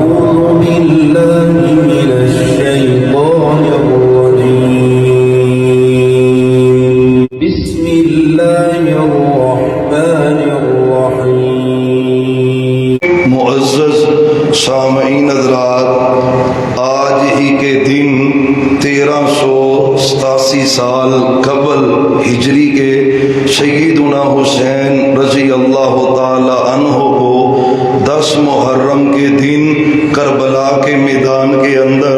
أعوذ بالله من الشيطان الرجيم بسم الله الرحمن الرحيم معزز سامعین حضرات، آج ہی کے دن 1387 سال قبل ہجری کے سیدنا حسین رضی اللہ تعالی عنہ کو 10 محرم کے دن کربلا کے میدان کے اندر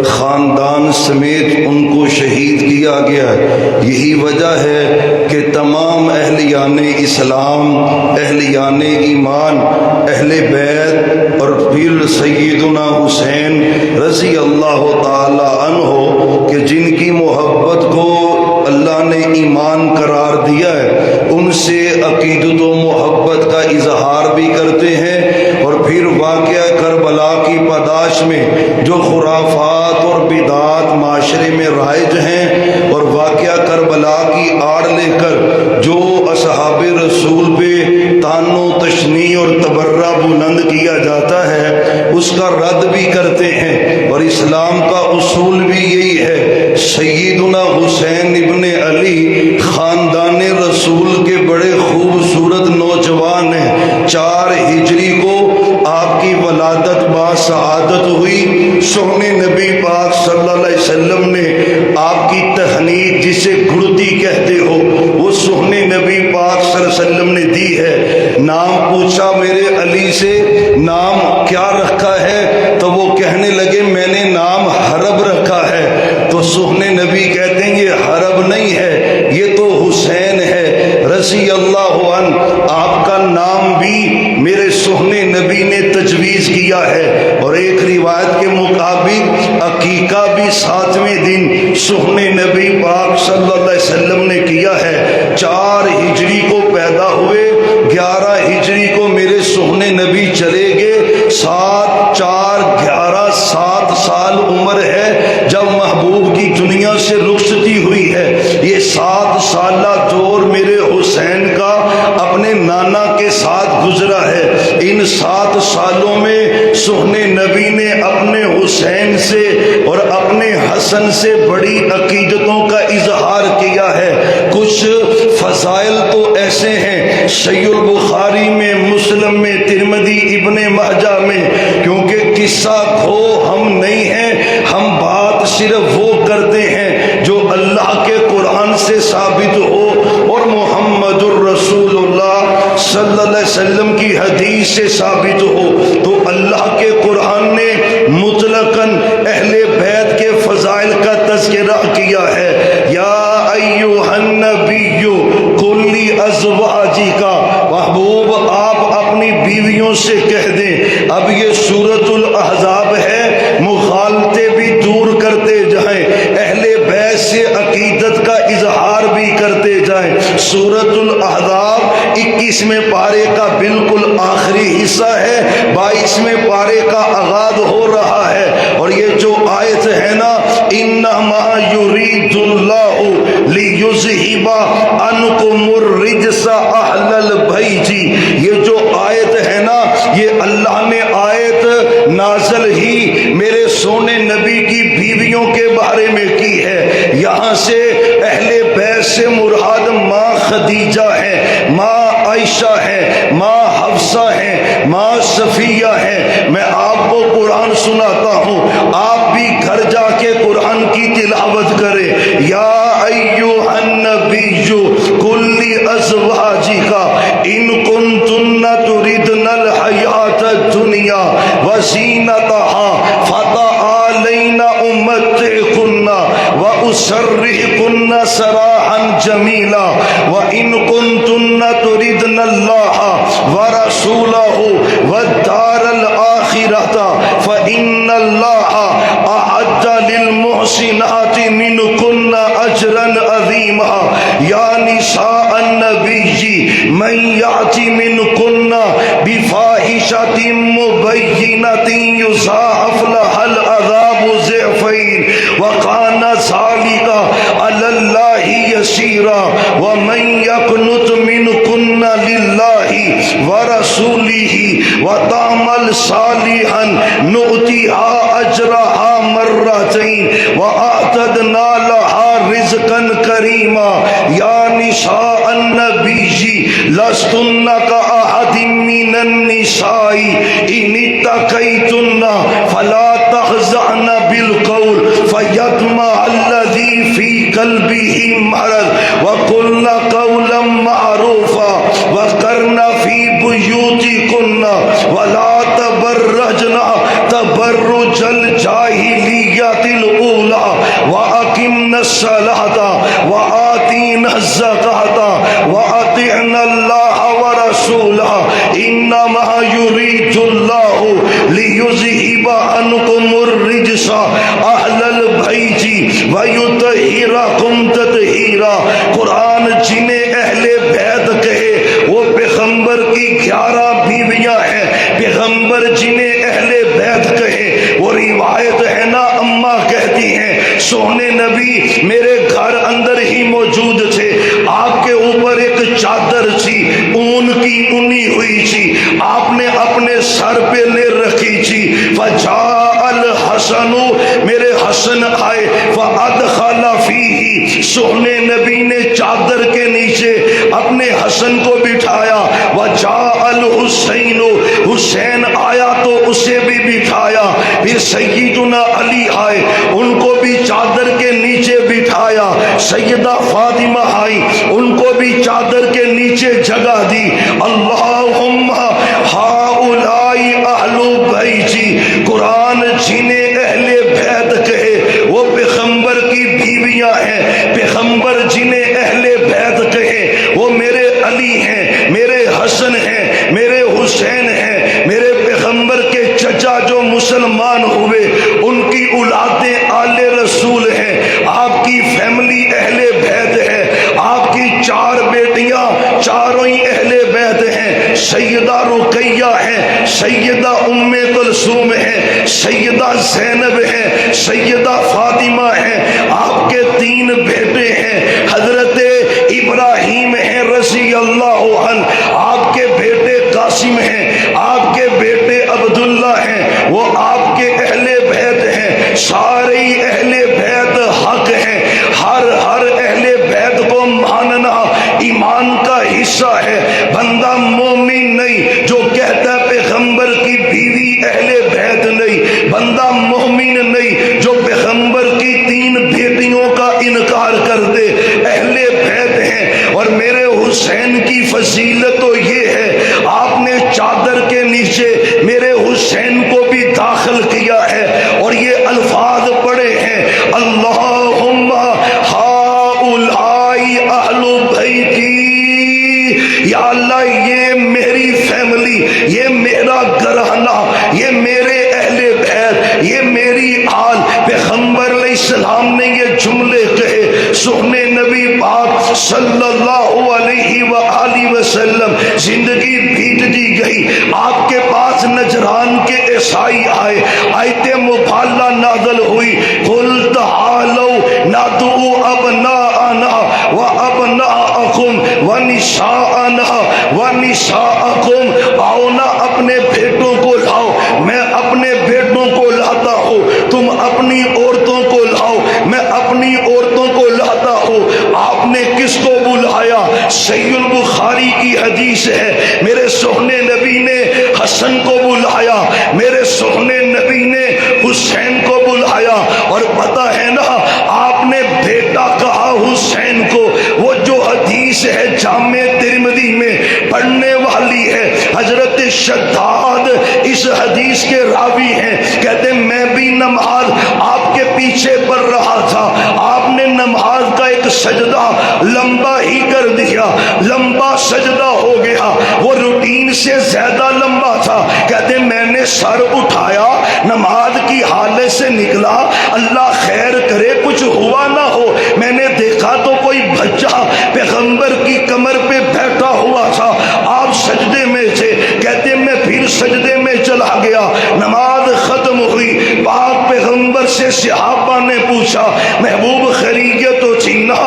خاندان سمیت ان کو شہید کیا گیا ہے۔ یہی وجہ ہے کہ تمام اہلیان اسلام، اہلیان ایمان، اہل بیت اور پھر سیدنا حسین رضی اللہ تعالی عنہ کہ جن کی محبت کو اللہ نے ایمان قرار دیا ہے، ان سے عقیدت و محبت کا اظہار بھی کرتے ہیں، اور پھر واقعہ کربلا کی پاداش میں جو خرافات اور بدعات معاشرے میں رائج ہیں، اور واقعہ کربلا کی آڑ لے کر جو اصحاب رسول پہ طعن و تشنیع اور تبرہ بلند کیا جاتا ہے، اس کا رد بھی کرتے ہیں۔ اور اسلام کا اصول بھی یہی ہے، سیدنا حسین ابن علی خاندان رسول کے بڑے خوبصورت نوجوان ہیں۔ 4 ہجری کو آپ کی ولادت با سعادت ہوئی۔ سونے نبی پاک صلی اللہ علیہ وسلم نے آپ کی تہنیت جسے گڑتی کہتے ہو، وہ سونے نبی پاک صلی اللہ علیہ وسلم نے دی ہے۔ نام پوچھا میرے علی سے، نام کیا رکھا ہے؟ تو وہ کہنے لگے میں نے نام حرب رکھا ہے۔ تو سونے نبی کہتے ہیں یہ حرب نہیں ہے، یہ تو حسین ہے رضی اللہ عنہ۔ آپ کا نام بھی میرے سونے نبی نے تجویز کیا ہے، اور ایک روایت کے مطابق عقیقہ بھی 7ویں دن سونے نبی پاک صلی اللہ علیہ وسلم نے کیا ہے۔ 4 ہجری کو پیدا ہوئے، 11 ہجری کو میرے سونے نبی چلے گئے۔ 7 4 11 7 سال عمر ہے جب محبوب کی دنیا سے رخصتی ہوئی ہے۔ یہ 7 سالہ دور میرے حسین کا اپنے نانا کے ساتھ گزرا ہے۔ ان 7 سالوں میں سونے نبی نے اپنے حسین سے اور اپنے حسن سے بڑی عقیدتوں کا اظہار کیا ہے۔ کچھ فضائل تو ایسے ہیں صحیح البخاری میں، مسلم میں، ترمذی، ابن ماجہ میں، کیونکہ قصہ کھو ہم نہیں ہیں، ہم بات صرف وہ کرتے ہیں جو اللہ کے قرآن سے ثابت ہو اور محمد الرسول اللہ صلی اللہ علیہ وسلم کی حدیث سے ثابت ہو۔ تو اللہ کے قرآن نے مطلقاً اہل بیت کے فضائل کا تذکرہ کیا ہے۔ یا ایھا النبی قل لازواجک، محبوب آپ اپنی بیویوں سے کہہ دیں۔ اب یہ سورۃ الاحزاب ہے، مخالطے بھی دور کرتے جائیں، اہل بیت سے عقیدت کا اظہار بھی کرتے جائیں۔ سورۃ الاحزاب 21ویں پارے کا بالکل آخری حصہ ہے، 22ویں پارے کا آغاز ہو رہا ہے، اور یہ جو آیت ہے نا، انما یرید اللہ لیذھب عنکم الرجس اہل البیت، یہ جو آیت ہے نا، یہ اللہ نے آیت نازل ہی میرے سونے نبی کی بیویوں کے بارے میں کی ہے۔ یہاں سے اہل بیت سے مراد ماں خدیجہ ہے، ماں عائشہ ہے، ماں حفصہ ہے، ماں صفیہ ہے۔ میں آپ کو قرآن سناتا ہوں، آپ بھی گھر جا کے قرآن کی تلاوت کریں۔ یا ایھا النبی قل لازواجک ان کنتن تردن الحیاۃ الدنیا وزینتہا فتعالین امتعکن واسرحکن سراحا جمیلا وان کنتن تردن اللہ ورسولہ والدار الآخرۃ فإن اللہ اعد للمحسنات منکن اجرا عظیما یا نساء النبی من یأت منکن بفاحشۃ مبینۃ یضاعف لها العذاب ضعفین وکان ذلک علی اللہ یسیرا ومن یقنت منکن للہ ورسولہ وتعمل صالحا نؤتها اجرها مرتين واعتدنا لها رزقا کریما یا نساء النبی لستن کأحد من النساء ان اتقیتن فلا تخضعن بالقول فیطمع الذی فی قلبه مرض وقلن قولا معروفا وقرن فی بیوتکن ولا تبرجن تبرج الجاہلیت الاولی واقمن الصلاة وآتین الزکاة واطعن اللہ ورسولہ انما یرید اللہ لیذہب عنکم الرجس اہل البیت ویطہرکم تطہیرا. قرآن جنہیں اہل بیت کہے وہ پیغمبر کی 11 بیویاں ہیں. پیغمبر جنہیں اہل بیت کہے وہ روایت ہے نا اماں کہتی ہیں سونے نبی میرے گھر اندر ہی موجود تھے. آپ کے اوپر ایک چادر تھی اون کی اونی ہوئی تھی. آپ نے اپنے سر پہ لے رکھی تھی. فجاء الحسن میرے حسن آئے فادخل فیہ سونے نبی نے چادر کے نیچے اپنے حسن کو بٹھایا. وجاء الحسین حسین آیا تو اسے بھی بٹھایا. پھر سیدنا علی آئے ان کو بھی چادر کے نیچے بٹھایا. سیدہ فاطمہ آئی ان کو بھی چادر کے نیچے جگہ دی. اللہم ہؤلاء اہل بیتی. قرآن جنہیں اہل بیت کہے وہ پیغمبر کی بیویاں ہیں. پیغمبر جنہیں اہل بیت کہے وہ میرے علی ہیں, میرے حسن ہیں, میرے حسین ہیں. میرے پیغمبر کے چچا جو مسلمان ہوئے ان کی اولادیں آل رسول ہیں. آپ کی فیملی اہل بیت ہے. آپ کی 4 بیٹیاں چاروں ہی اہل بیت ہیں. سیدہ رقیہ ہیں, سیدہ ام کلثوم ہیں, سیدہ زینب ہیں, سیدہ فاطمہ ہیں. آپ کے 3 بیٹے ہیں. حضرت ابراہیم ہیں رضی اللہ عنہ. آپ کے بیٹے قاسم ہیں, آپ کے بیٹے عبداللہ ہیں, وہ آپ کے اہل بیت ہیں. سارے اہل بیت حق ہیں. ہر اہل بیت کو ماننا ایمان کا حصہ ہے. بندہ مومن نہیں جو کہتا ہے پیغمبر کی بیوی اہل بیت نہیں. بندہ مومن نہیں جو پیغمبر کی 3 بیٹیوں کا انکار کر دے. اہل بیت ہیں. اور میرے حسین کی فضیلت تو یہ ہے آپ نے چادر کے نیچے میرے حسین کو بھی داخل کیا ہے اور یہ الفاظ پڑھے ہیں اللہم ہؤلاء اہل بیتی. یا اللہ یہ میری فیملی, یہ میرا گھرانہ, یہ میرے اہل بیت, یہ میری آل. پیغمبر علیہ السلام نے یہ جملے کہے. سونے نبی پاک صلی اللہ علیہ وآلہ وسلم زندگی بیتتی گئی. آپ کے پاس نجران کے عیسائی آئے. آیت مبالغہ نازل ہوئی قل تعالوا ندعو ابناءنا وابناءکم ونساءنا ونساءکم. آؤ نا اپنے بیٹوں کو لاؤ, میں اپنے بیٹوں کو لاتا ہوں. تم اپنی عورتوں کو لاؤ, میں اپنی عورتوں کو لاتا ہوں. آپ نے کس کو بلایا؟ صحیح البخاری کی حدیث ہے میرے سونے نبی نے حسن کو بلایا, میرے سونے نبی نے حسین کو بلایا. اور پتہ ہے نا آپ نے بیٹا کہا حسین کو. وہ جو حدیث ہے جامع ترمذی میں پڑھنے والی ہے. حضرت شداد اس حدیث کے راوی ہیں. کہتے میں بھی نماز آپ کے پیچھے پڑھ رہا تھا. آپ نے نماز کا ایک سجدہ لمبا ہی کر دیا, لمبا سجدہ ہو گیا, وہ روٹین سے زیادہ لمبا تھا. کہتے میں نے سر اٹھایا, نماز کی حالت سے نکلا, اللہ خیر کرے کچھ ہوا نہ ہو. میں نے دیکھا تو کوئی بچہ پیغمبر کی کمر پہ بیٹھا ہوا تھا, آپ سجدے میں تھے. کہتے میں پھر سجدے میں چلا گیا. نماز ختم ہوئی, پاک پیغمبر سے صحابہ نے پوچھا محبوب خیریت تو تھی نا؟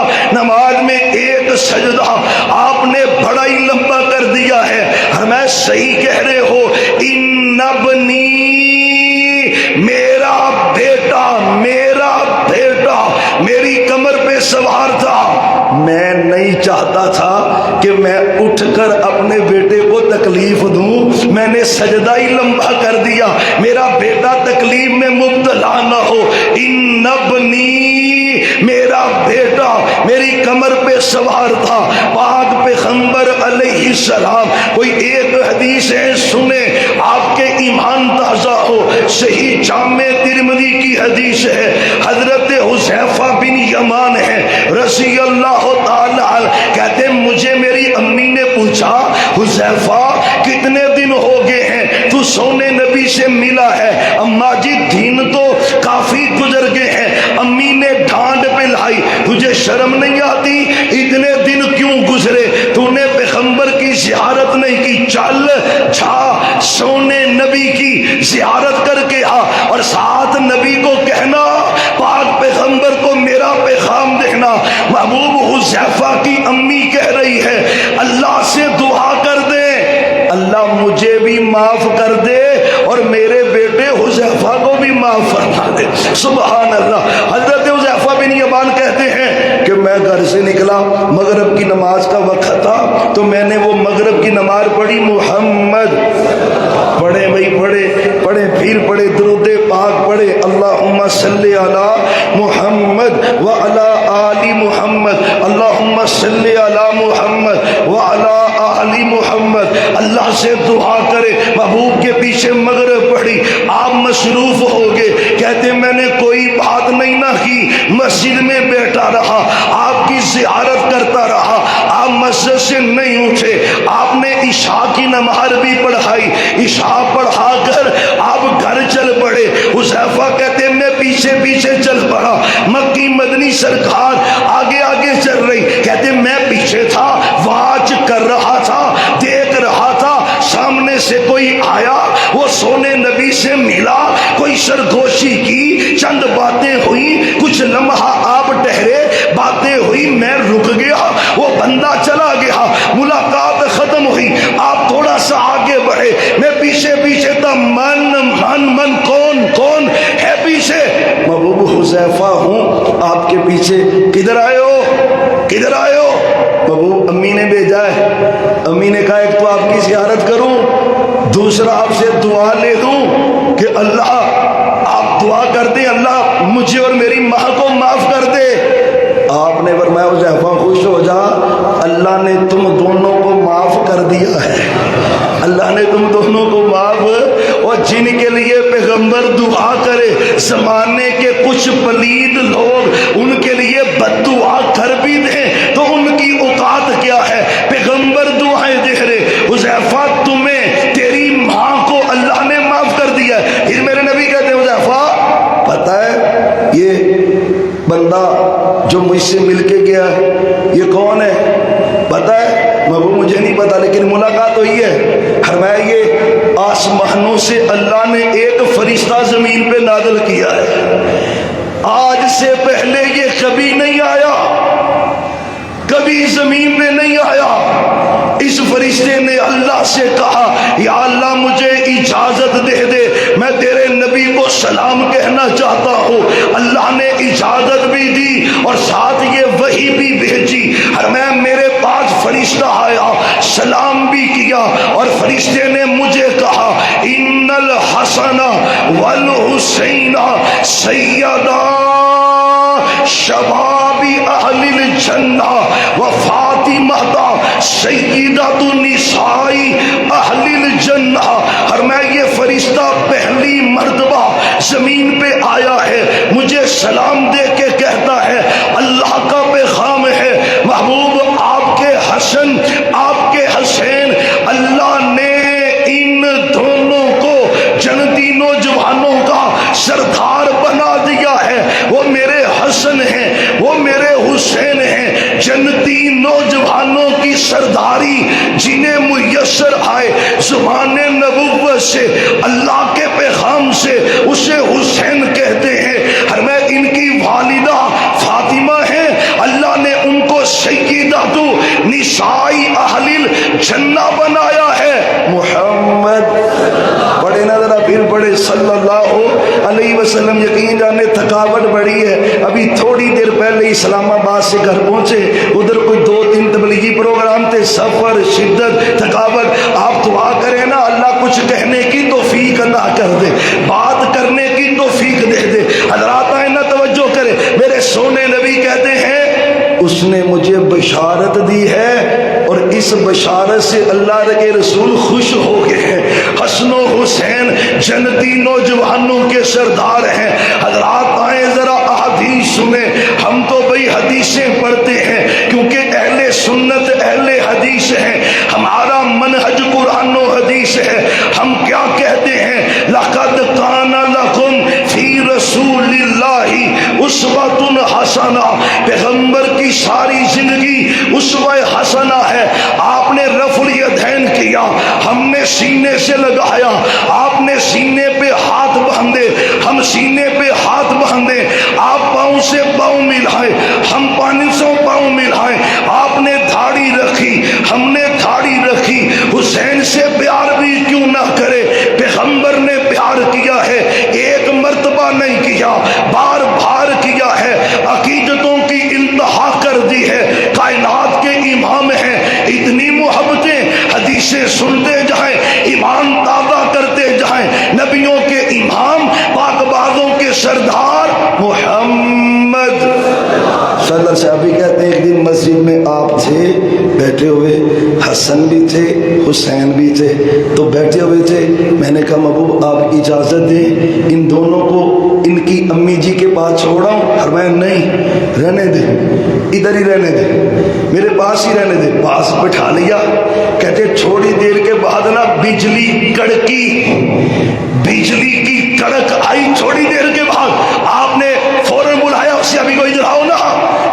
صحیح کہہ رہے ہو. ان ابنی، میرا بیٹا میری کمر پہ سوار تھا. میں نہیں چاہتا تھا کہ میں اٹھ کر اپنے بیٹے کو تکلیف دوں، میں نے سجدہ ہی لمبا کر دیا. میرا بیٹا تکلیف میں مبتلا نہ ہو. ان ابنی، میرا بیٹا میری کمر پہ سوار تھا. پاک پیغمبر علیہ السلام، کوئی ایک حدیث ہے سنیں آپ کے ایمان تازہ ہو. صحیح جامع ترمذی کی حدیث ہے، حضرت حذیفہ بن یمان ہے رضی اللہ تعالی عنہ، کہتے مجھے میری امی نے پوچھا حذیفہ کتنے دن ہو گئے ہیں تو سونے نبی سے ملا ہے؟ اماں جی دن تو کافی گزر گئے ہیں. امی نے ڈانٹ پہ لائی، تجھے شرم نہیں آتی؟ اتنے دن کیوں گزرے؟ تو نے پیغمبر کی زیارت نہیں کی. چل جا سونے نبی کی زیارت کر کے آ، اور ساتھ نبی کو کہنا پاک پیغمبر کو میرا پیغام دینا. محبوب حذیفہ کی امی کہہ رہی ہے اللہ سے دعا کر دے اللہ مجھے بھی معاف کر دے اور میرے بیٹے حذیفہ کو بھی معاف فرما دے. سبحان اللہ. حضرت حذیفہ بن یمان کہتے ہیں کہ میں گھر سے نکلا، مغرب کی نماز کا وقت تھا، تو میں نے وہ مغرب کی نماز پڑھی. محمد پڑھے بھائی، پڑھے پھر پڑھے درود پاک پڑھے، اللہم صلی علی محمد وعلی آل محمد، اللہم صلی علی محمد وعلی آل محمد. اللہ سے دعا کرے. محبوب کے پیچھے مغرب پڑھی. آپ مصروف ہو گئے. کہتے میں نے کوئی بات نہیں نہ کی، مسجد میں بیٹھا رہا، آپ کی زیارت کرتا رہا. آپ مسجد سے نہیں اٹھے. آپ نے عشاء کی نماز بھی پڑھائی. عشاء پڑھا کر آپ گھر چل پڑے. حذیفہ کہتے میں پیچھے چل پڑا. مکی مدنی سرکار آگے چل رہی. کہتے میں پیچھے تھا، واچ کر رہا تھا، دیکھ رہا تھا. سامنے سے کوئی آیا، وہ سونے نبی سے ملا، کوئی سرگوشی کی، چند باتیں ہوئی، کچھ لمحہ آپ ٹھہرے، باتیں ہوئی، میں رک گیا، وہ بندہ چلا گیا، ملاقات ختم ہوئی. آپ تھوڑا سا آگے بڑھے، میں پیچھے تھا. من کون ہے پیچھے؟ محبوب حذیفہ ہوں آپ کے پیچھے. کدھر آئے ہو؟ محبوب امی نے بھیجا ہے. امی نے کہا ایک تو آپ کی زیارت کروں، دوسرا آپ سے دعا لے دوں کہ اللہ آپ دعا کر دیں اللہ مجھے اور میری ماں کو معاف کر دے. آپ نے فرمایا حذیفہ خوش ہو جا، اللہ نے تم دونوں کو معاف کر دیا ہے. اللہ نے تم دونوں کو معاف. اور جن کے لیے پیغمبر دعا کرے، زمانے کے کچھ پلید لوگ ان کے لیے بد دعا کر بھی دیں تو ان کی اوقات کیا ہے؟ پیغمبر دعائیں دے رہے. حذیفہ تمہیں تیری ماں کو اللہ نے معاف کر دیا ہے. پھر میرے نبی کہتے ہیں حذیفہ پتہ ہے یہ بندہ جو مجھ سے مل کے گیا ہے یہ کون ہے؟ پتہ ہے؟ محبوب مجھے نہیں پتا لیکن ملاقات ہوئی ہے. فرمایا یہ آسمانوں سے اللہ نے ایک فرشتہ زمین پہ نازل کیا ہے، آج سے پہلے یہ کبھی نہیں آیا، کبھی زمین پہ نہیں آیا. اس فرشتے نے اللہ سے کہا یا اللہ مجھے اجازت دے دے، میں تیرے نبی کو سلام کہنا چاہتا ہوں. اللہ نے اجازت بھی دی اور ساتھ یہ وحی بھی بھیجی. اور میں میرے پاس فرشتہ آیا، سلام بھی کیا اور فرشتے نے مجھے کہا ان الحسن والحسین سیدا شباب اہل الجنہ و فاطمہ سیدۃ النساء اہل الجنہ. اور میں یہ فرشتہ پہلی مرتبہ زمین پہ آیا ہے، مجھے سلام دے کے کہتا ہے اللہ کا پیغام ہے محبوب آپ کے حسن آپ کے حسین اللہ نے ان دونوں کو جنتی نوجوانوں کا سردار بنا دیا ہے. وہ میرے حسن ہیں، وہ میرے حسین ہیں. جنتی نوجوانوں کی سرداری جنہیں میسر آئے زبان نبوت سے اللہ کے پیغام سے اسے حسین کہتے ہیں. اور میں ان کی والدہ فاطمہ ہیں، اللہ نے ان کو سیدۃ نساء اہل الجنہ بنایا ہے. صلی اللہ علیہ وسلم یقین جانے تھکاوٹ بڑی ہے، ابھی تھوڑی دیر پہلے اسلام آباد سے گھر پہنچے، ادھر کوئی 2-3 تبلیغی پروگرام تھے، سفر، شدت، تھکاوٹ۔ آپ دعا کریں نا اللہ کچھ کہنے کی توفیق عطا کر دے، بات کرنے کی توفیق دے دے۔ حضرات آئیں نا توجہ کریں، میرے سونے نبی کہتے ہیں اس نے مجھے بشارت دی ہے اور اس بشارت سے اللہ کے رسول خوش ہو گئے ہیں۔ حسن و حسین جنتی نوجوانوں کے سردار ہیں۔ حضرات آئیں ذرا احادیث سنیں، ہم تو بھئی حدیثیں پڑھتے ہیں کیونکہ اہل سنت اہل حدیث ہیں، ہمارا منہج قرآن و حدیث ہے۔ ہم کیا کہتے ہیں؟ لَقَدْ كَانَ لَكُمْ فِي رَسُولِ اللَّهِ أُسْوَةٌ حَسَنَةٌ، پیغمبر کی ساری زندگی اسوہ حسنہ ہے۔ آپ نے رفع الیدین کیا، ہم نے سینے سے لگایا، آپ نے سینے پہ ہاتھ باندھے، ہم سینے پہ ہاتھ باندھے، آپ پاؤں سے پاؤں ملائے، ہم 500 پاؤں ملائے، آپ نے دھاڑی رکھی، ہم نے دھاڑی رکھی۔ حسین سے پیار بھی کیوں نہ کرے، پیغمبر نے پیار کیا ہے، ایک مرتبہ نہیں کیا، بار بار کیا ہے، عقیدتوں کی انتہا کر دی ہے، کائنات کے امام ہیں، اتنی محبتیں، حدیثیں سنتے جائیں، ایمان تازہ کرتے جائیں۔ نبیوں کے امام، پاک بازوں کے سردار محمد صلی اللہ علیہ وسلم کہتے ہیں ایک دن مسجد میں آپ تھے بیٹھے ہوئے، حسن بھی تھے حسین بھی تھے، تو بیٹھے ہوئے تھے، میں نے کہا محبوب آپ اجازت دیں ان دونوں کو ان کی امی جی کے پاس چھوڑاؤں؟ فرمایا نہیں، رہنے دے، ادھر ہی رہنے دے، میرے پاس ہی رہنے دے۔ پاس بٹھا لیا، کہتے تھوڑی دیر کے بعد نا بجلی کڑکی، بجلی کی کڑک آئی، تھوڑی دیر کے بعد آپ نے فوراً بلایا اسے، ابھی کو ادھر آؤ نا،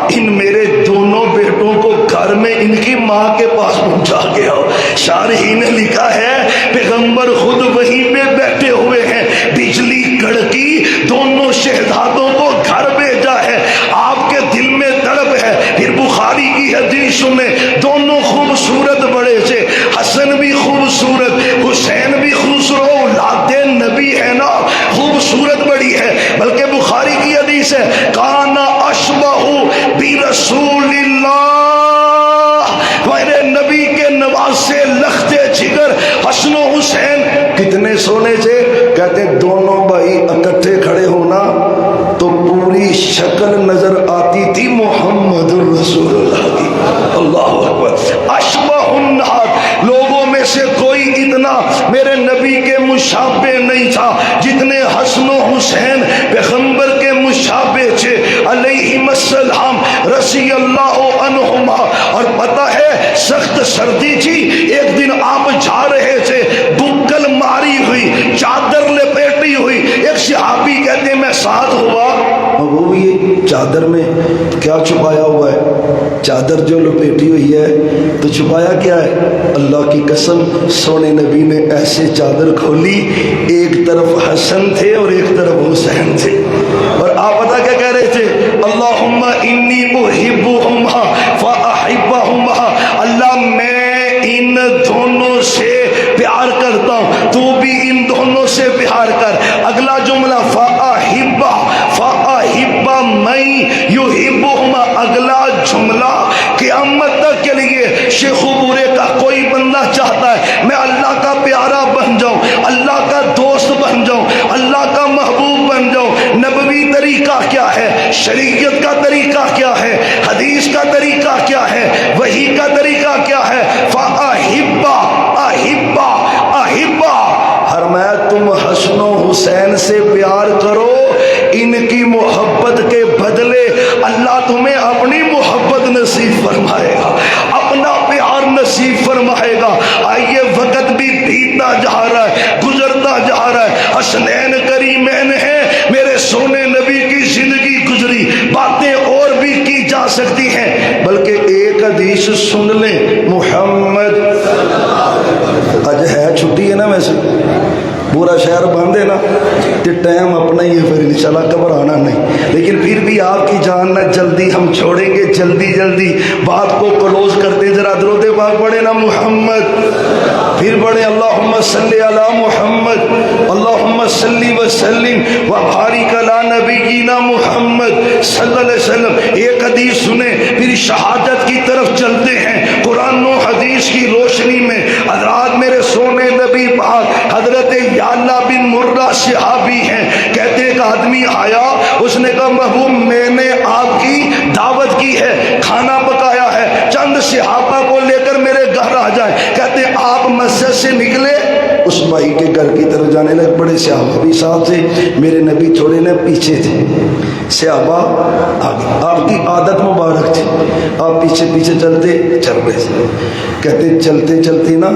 ان میرے دونوں بیٹوں کو گھر میں ان کی ماں کے پاس پہنچا کے آؤ۔ شارحین نے لکھا ہے پیغمبر خود وہیں پہ بیٹھے ہوئے ہیں، بجلی کڑکی، دونوں شہزادوں کو گھر بھیجا ہے، آپ کے دل میں تڑپ ہے۔ پھر بخاری کی حدیث سنیں، دونوں خوبصورت بڑے سے، حسن بھی خوبصورت حسین بھی خوبصورت، اولاد نبی ہے نا، خوبصورت بڑی ہے۔ بلکہ بخاری کی حدیث ہے کانا اشبہ برسول اللہ، میرے نبی کے نواسے لختے جگر حسن و حسین کتنے سونے سے، کہتے ہیں دونوں بھائی اکٹھے کھڑے ہونا تو پوری شکل نظر آتی تھی محمد الرسول اللہ کی۔ اللہ اکبر۔ اشبہ الناس، لوگوں میں سے کوئی اتنا میرے نبی کے مشابہ نہیں تھا جتنے حسن و حسین پیغمبر کے مشابہ تھے علیہم السلام رضی اللہ عنہما۔ اور پتہ ہے سخت سردی تھی، ایک دن آپ جا رہے تھے، بکل ماری ہوئی، چادر لپیٹی ہوئی، ایک صحابی کہتے ہیں میں ساتھ ہوا، وہ یہ چادر میں کیا چھپایا ہوا ہے؟ چادر جو لپیٹی ہوئی ہے تو چھپایا کیا ہے؟ اللہ کی قسم سونے نبی نے ایسے چادر کھولی، ایک طرف حسن تھے اور ایک طرف حسین تھے، اور آپ پتہ کیا کہہ رہے تھے؟ اللہم انی احبہما فاحبہما، اللہ میں ان دونوں سے پیار کرتا ہوں، تو بھی ان دونوں سے پیار کر۔ اگلا جملہ فاحبہ فاحبہ من یحبہما، اگلا جملہ قیامت تک کے لیے شیخ پورے کا کوئی بندہ چاہتا ہے میں اللہ کا پیارا بن جاؤں، اللہ کا دوست بن جاؤں، اللہ کا محبوب بن جاؤں، نبوی طریقہ کیا ہے، شریعت کا طریقہ کیا ہے، حدیث کا طریقہ کیا ہے، وحی کا طریقہ کیا ہے؟ فاحبہ احبہ احبہ، فرمایا تم حسن و حسین سے پیار کرو، ان کی محبت کے بدلے اللہ تمہیں اپنی محبت نصیب فرمائے گا، اپنا پیار نصیب فرمائے گا۔ آئیے وقت بھی بیتتا جا رہا ہے، گزرتا جا رہا ہے، حسنین کریمین ہیں، میرے سونے نبی کی زندگی گزری، باتیں اور بھی کی جا سکتی ہیں، بلکہ ایک حدیث سن لیں۔ محمد آج ہے چھٹی ہے نا، ویسے پورا شہر بند ہے نا تو ٹائم اپنا ہی ہے، پھر انشاءاللہ گھبرانا نہیں، لیکن پھر بھی آپ کی جان نہ جلدی ہم چھوڑیں گے، جلدی جلدی بات کو کلوز کرتے، ذرا درود پاک پڑھے نا محمد، پھر پڑھے اللہم صلی علی محمد، اللہم صلی وسلم وبارک علی نبینا محمد صلی اللہ علیہ وسلم۔ ایک حدیث سنیں پھر شہادت کی طرف چلتے ہیں قرآن و حدیث کی روشنی میں۔ حضرات میرے سونے نبی پاک حضرت یعلا بن مرہ صحابی ہیں، کہتے ایک آدمی آیا، اس نے کہا محبوب میں نے آپ کی دعوت کی ہے، کھانا پکایا ہے، چند صحابہ کو لے کر میرے گھر آ جائیں۔ کہتے آپ مسجد سے نکلے اس بھائی کے گھر کی طرف جانے لگ پڑے، صحابہ بھی ساتھ تھے، میرے نبی تھوڑے نہ پیچھے تھے، صحابہ آگے، آپ کی عادت مبارک تھی، آپ پیچھے پیچھے چلتے چل رہے تھے۔ کہتے چلتے چلتے نا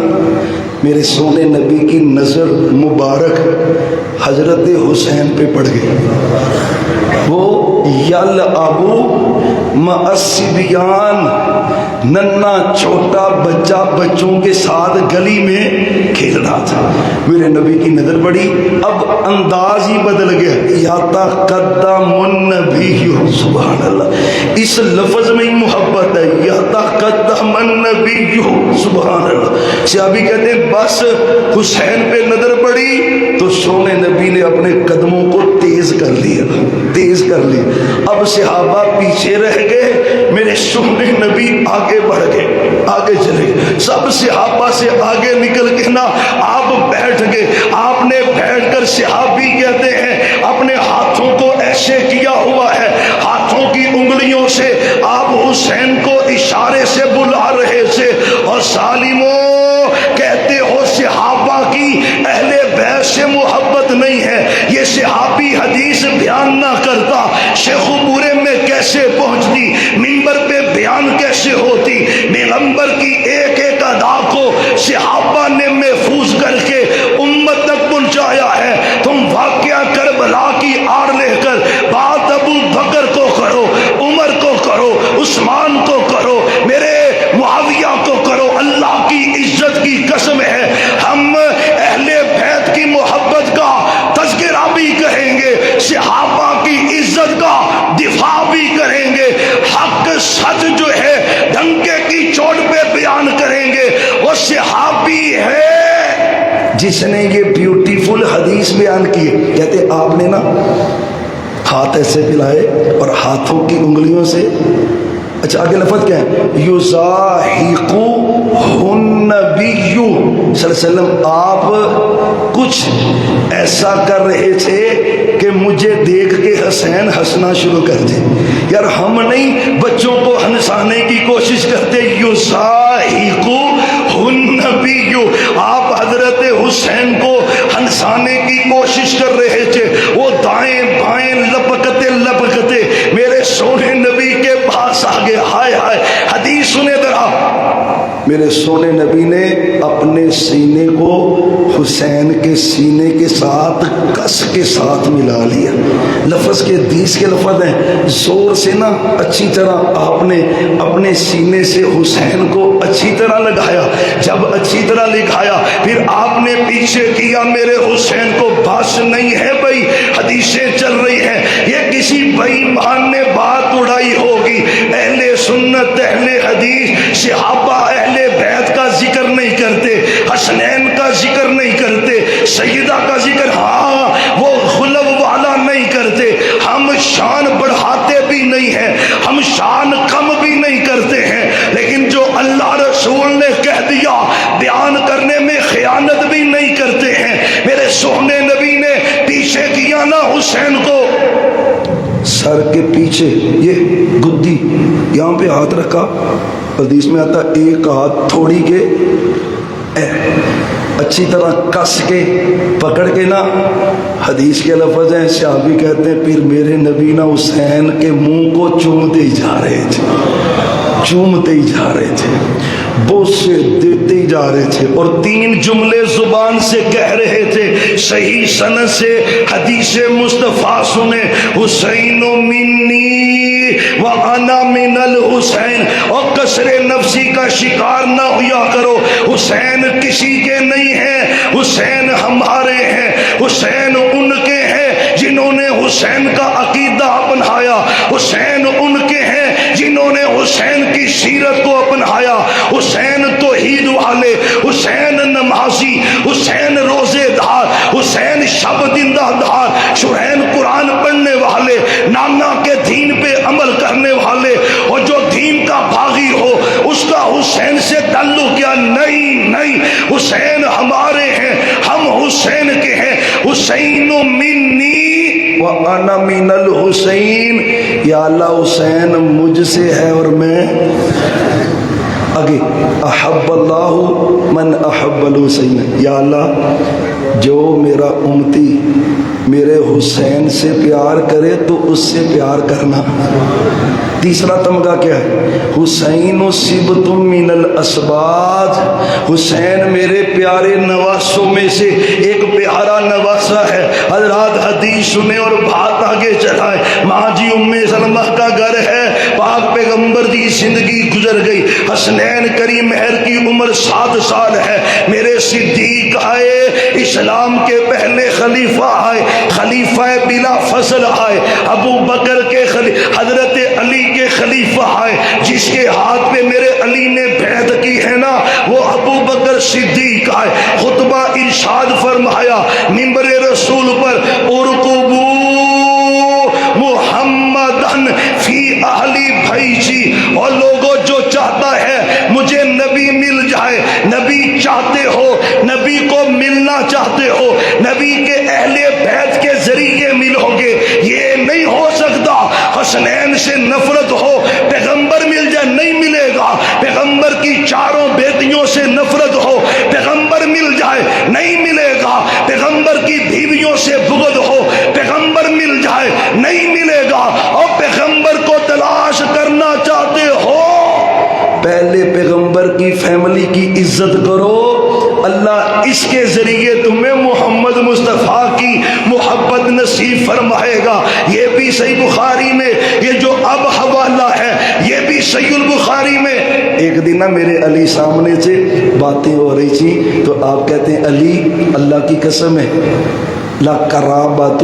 میرے سونے نبی کی نظر مبارک حضرت حسین پہ پڑ گئی، وہ یلعبو مع الصبیان، ننا چھوٹا بچہ بچوں کے ساتھ گلی میں کھیل رہا تھا، میرے نبی کی نظر پڑی، اب انداز ہی بدل گیا، یتقدم النبی، سبحان اللہ، اس لفظ میں ہی محبت ہے، یتقدم النبی، سبحان اللہ۔ صحابی کہتے ہیں بس حسین پہ نظر پڑی تو سونے نبی نے اپنے قدموں کو تیز کر لیا، تیز کر لیا، اب صحابہ پیچھے رہ گئے، میرے سونے نبی آگے بڑھ گئے، آگے چلے گئے، سب صحابہ سے آگے نکل کے نا آپ بیٹھ گئے۔ آپ نے بیٹھ کر صحابی کہتے ہیں اپنے ہاتھوں کو ایسے کیا ہوا ہے، ہاتھوں کی انگلیوں سے آپ حسین کو اشارے سے بلا رہے تھے، اور سالموں کہتے ہو صحابہ کی اہل بیت سے محبت نہیں ہے، یہ صحابی حدیث بیان نہ کرتا شیخ پورے میں کیسے پہنچتی، منبر پہ بیان کیسے ہوتی، پیغمبر کی ایک ایک ادا کو صحابہ نے محفوظ کر کے امت تک پہنچایا ہے۔ تم واقعہ کربلا کی آڑ لے کر بات ابو بکر کو کرو، عمر کو کرو، عثمان کو کرو، میرے معاویہ کو کرو، اللہ کی عزت کی قسم ہے ہم اہل بیت کی محبت کا تذکرہ بھی کہیں گے، صحابہ کی عزت کا دفاع بھی کریں گے، حق سچ جو ہے ڈنکے کی چوٹ پہ بیان کریں گے۔ وہ صحابی ہے جس نے یہ بیوٹیفل حدیث بیان کی ہے، کہتے آپ نے نا ہاتھ ایسے پلائے اور ہاتھوں کی انگلیوں سے، اچھا آگے لفظ کیا ہے، یزاحقو النبی صلی اللہ علیہ وسلم، آپ کچھ ایسا کر رہے تھے کہ مجھے دیکھ کے حسین ہنسنا شروع کر دے، یار ہم نہیں بچوں کو ہنسانے کی کوشش کرتے، یزاحقو النبی، آپ حضرت حسین کو ہنسانے کی کوشش کر رہے تھے، وہ دائیں بائیں لپکتے لپکتے میرے سونے نبی کے پاس آ گئے۔ ہائے ہائے، حدیث سنے ذرا، میرے سونے نبی نے اپنے سینے کو حسین کے سینے کے ساتھ کس کے ساتھ ملا لیا، لفظ کے حدیث کے لفظ ہیں، زور سے نا اچھی طرح آپ نے اپنے سینے سے حسین کو اچھی طرح لگایا، جب اچھی طرح لگایا پھر آپ نے پیچھے کیا، میرے حسین کو بس نہیں ہے بھائی، حدیثیں چل رہی ہیں، یہ کسی بے ایمان نے بات اڑائی ہوگی، اہل سنت اہل حدیث صحابہ اہل بیت کا ذکر نہیں کرتے، حسنین کا ذکر نہیں کرتے، سیدہ کا ذکر ہاں وہ خلو والا نہیں کرتے، ہم شان بڑھاتے بھی نہیں ہیں، ہم شان کم بھی نہیں کرتے ہیں، لیکن جو اللہ رسول نے کہہ دیا بیان کرنے میں خیانت بھی نہیں کرتے ہیں۔ میرے سونے نبی نے پیچھے کیا نا حسین کو، سر کے پیچھے یہ گدی یہاں پہ ہاتھ رکھا، حدیث میں آتا ایک ہاتھ تھوڑی کے اچھی طرح کس کے پکڑ کے نا، حدیث کے لفظ ہیں، صحابی کہتے ہیں پھر میرے نبی نا حسین کے منہ کو چومتے ہی جا رہے تھے، چومتے ہی جا رہے تھے، بوسے دیتے ہی جا رہے تھے اور 3 جملے زبان سے کہہ رہے تھے، صحیح سند سے حدیث مصطفیٰ سنے، حسین منی وانا من الحسین، اور کسر نفسی کا شکار نہ ہوا کرو، حسین کسی کے نہیں ہیں، حسین ہمارے ہیں، حسین ان کے ہیں جنہوں نے حسین کا عقیدہ اپنایا، حسین ان کے ہیں جنہوں نے حسین کی سیرت کو اپنایا، حسین توحید والے، حسین نمازی، حسین روزے دار، حسین شب زندہ دار، شرین قرآن پڑھنے والے، نانا کے دین پہ عمل کرنے والے، اور جو دین کا باغی ہو اس کا حسین سے تعلق کیا؟ نہیں نہیں، حسین ہمارے ہیں، ہم حسین کے ہیں، حسین منی وانا من الحسین، یا اللہ حسین مجھ سے ہے اور میں آگے، احب اللہ من احب الحسین، یا اللہ جو میرا امتی میرے حسین سے پیار کرے تو اس سے پیار کرنا۔ تیسرا تمغہ کیا ہے؟ حسین صبت من الاسباط، حسین میرے پیارے نواسوں میں سے ایک پیارا نواسا ہے۔ حضرات حدیث سنیں اور بات آگے چلائیں۔ ماں جی ام سلمہ کا گھر ہے، پاک پیغمبر کی زندگی گزر گئی، حسنین کریم مہر کی عمر 7 سال ہے، میرے صدیق آئے، اسلام کے پہلے خلیفہ آئے، خلیفہ بلا فصل آئے، ابو بکر کے حضرت علی کے خلیفہ آئے، جس کے ہاتھ پہ میرے علی نے بیعت کی ہے نا، وہ ابو بکر صدیق آئے، خطبہ ارشاد فرمایا منبر رسول پر، ارکبو محمدن فی اہلی بھیجی، اور لوگوں جو چاہتا ہے مجھے نبی مل جائے، نبی چاہتے ہو، نبی کو ملنا چاہتے ہو، نبی کے اہل بیت کے ذریعے ملو گے، یہ نہیں ہو سکتا حسنین سے نفرت ہو پیغمبر مل جائے، نہیں ملے گا، پیغمبر کی 4 بیٹیوں سے نفرت ہو پیغمبر مل جائے، نہیں ملے گا، پیغمبر کی بیویوں سے بغض ہو پیغمبر مل جائے، نہیں ملے گا، اور پیغمبر کو تلاش کرنا چاہتے ہو پہلے پیغمبر کی فیملی کی عزت کرو، اللہ اس کے ذریعے تمہیں محمد مصطفیٰ کی محبت نصیب فرمائے گا۔ یہ بھی صحیح بخاری میں، یہ جو اب حوالہ ہے یہ بھی صحیح البخاری میں۔ ایک دن نا میرے علی سامنے سے باتیں ہو رہی تھی تو آپ کہتے ہیں علی اللہ کی قسم ہے لَقَرَابَتُ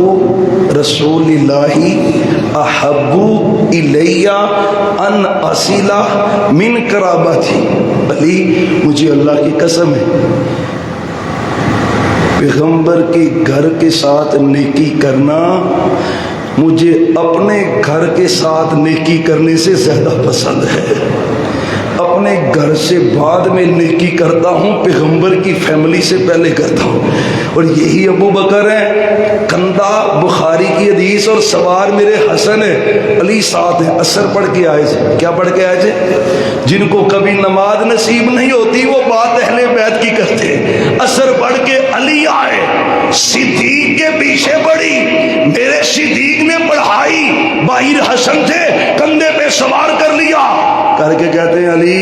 رسول اللہ احب الی ان اصل من قرابتی، علی مجھے اللہ کی قسم ہے پیغمبر کے گھر کے ساتھ نیکی کرنا مجھے اپنے گھر کے ساتھ نیکی کرنے سے زیادہ پسند ہے، اپنے گھر سے بعد میں نیکی کرتا ہوں، پیغمبر کی فیملی سے پہلے کرتا ہوں۔ اور یہی ابو بکر ہیں، کندھا بخاری کی حدیث اور سوار میرے حسن ہے، علی ساتھ ہیں، اثر پڑھ کے آئے تھے۔ کیا پڑھ کے آئے تھے؟ جن کو کبھی نماز نصیب نہیں ہوتی وہ بات اہل بیت کی کرتے ہیں، اثر پڑھ کے علی آئے، صدیق کے پیچھے پڑھی، میرے صدیق نے پڑھائی، باہر حسن تھے، کندھے پہ سوار کر لیا، کر کے کہتے ہیں علی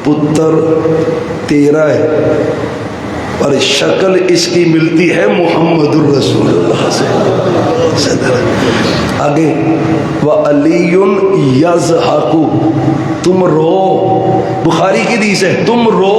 پتر تیرا ہے اور شکل اس کی ملتی ہے محمد الرسول اللہ سے۔ آگے وَعَلِيٌّ يَضْحَكُ، تم رو، بخاری کی حدیث ہے، تم رو،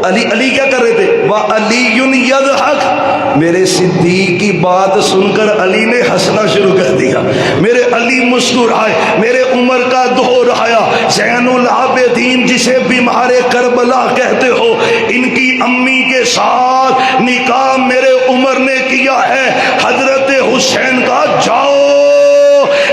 علی کیا کر رہے تھے؟ وَعَلِيٌّ يَضْحَكُ، میرے صدیق کی بات سن کر علی نے ہنسنا شروع کر دیا، میرے علی مسکرائے، میرے عمر کا دور آیا، زین العابدین جسے بیمار کربلا کہتے ہو، ان کی امی کے ساتھ نکاح میرے عمر نے کیا ہے، حضرت حسین کا جاؤ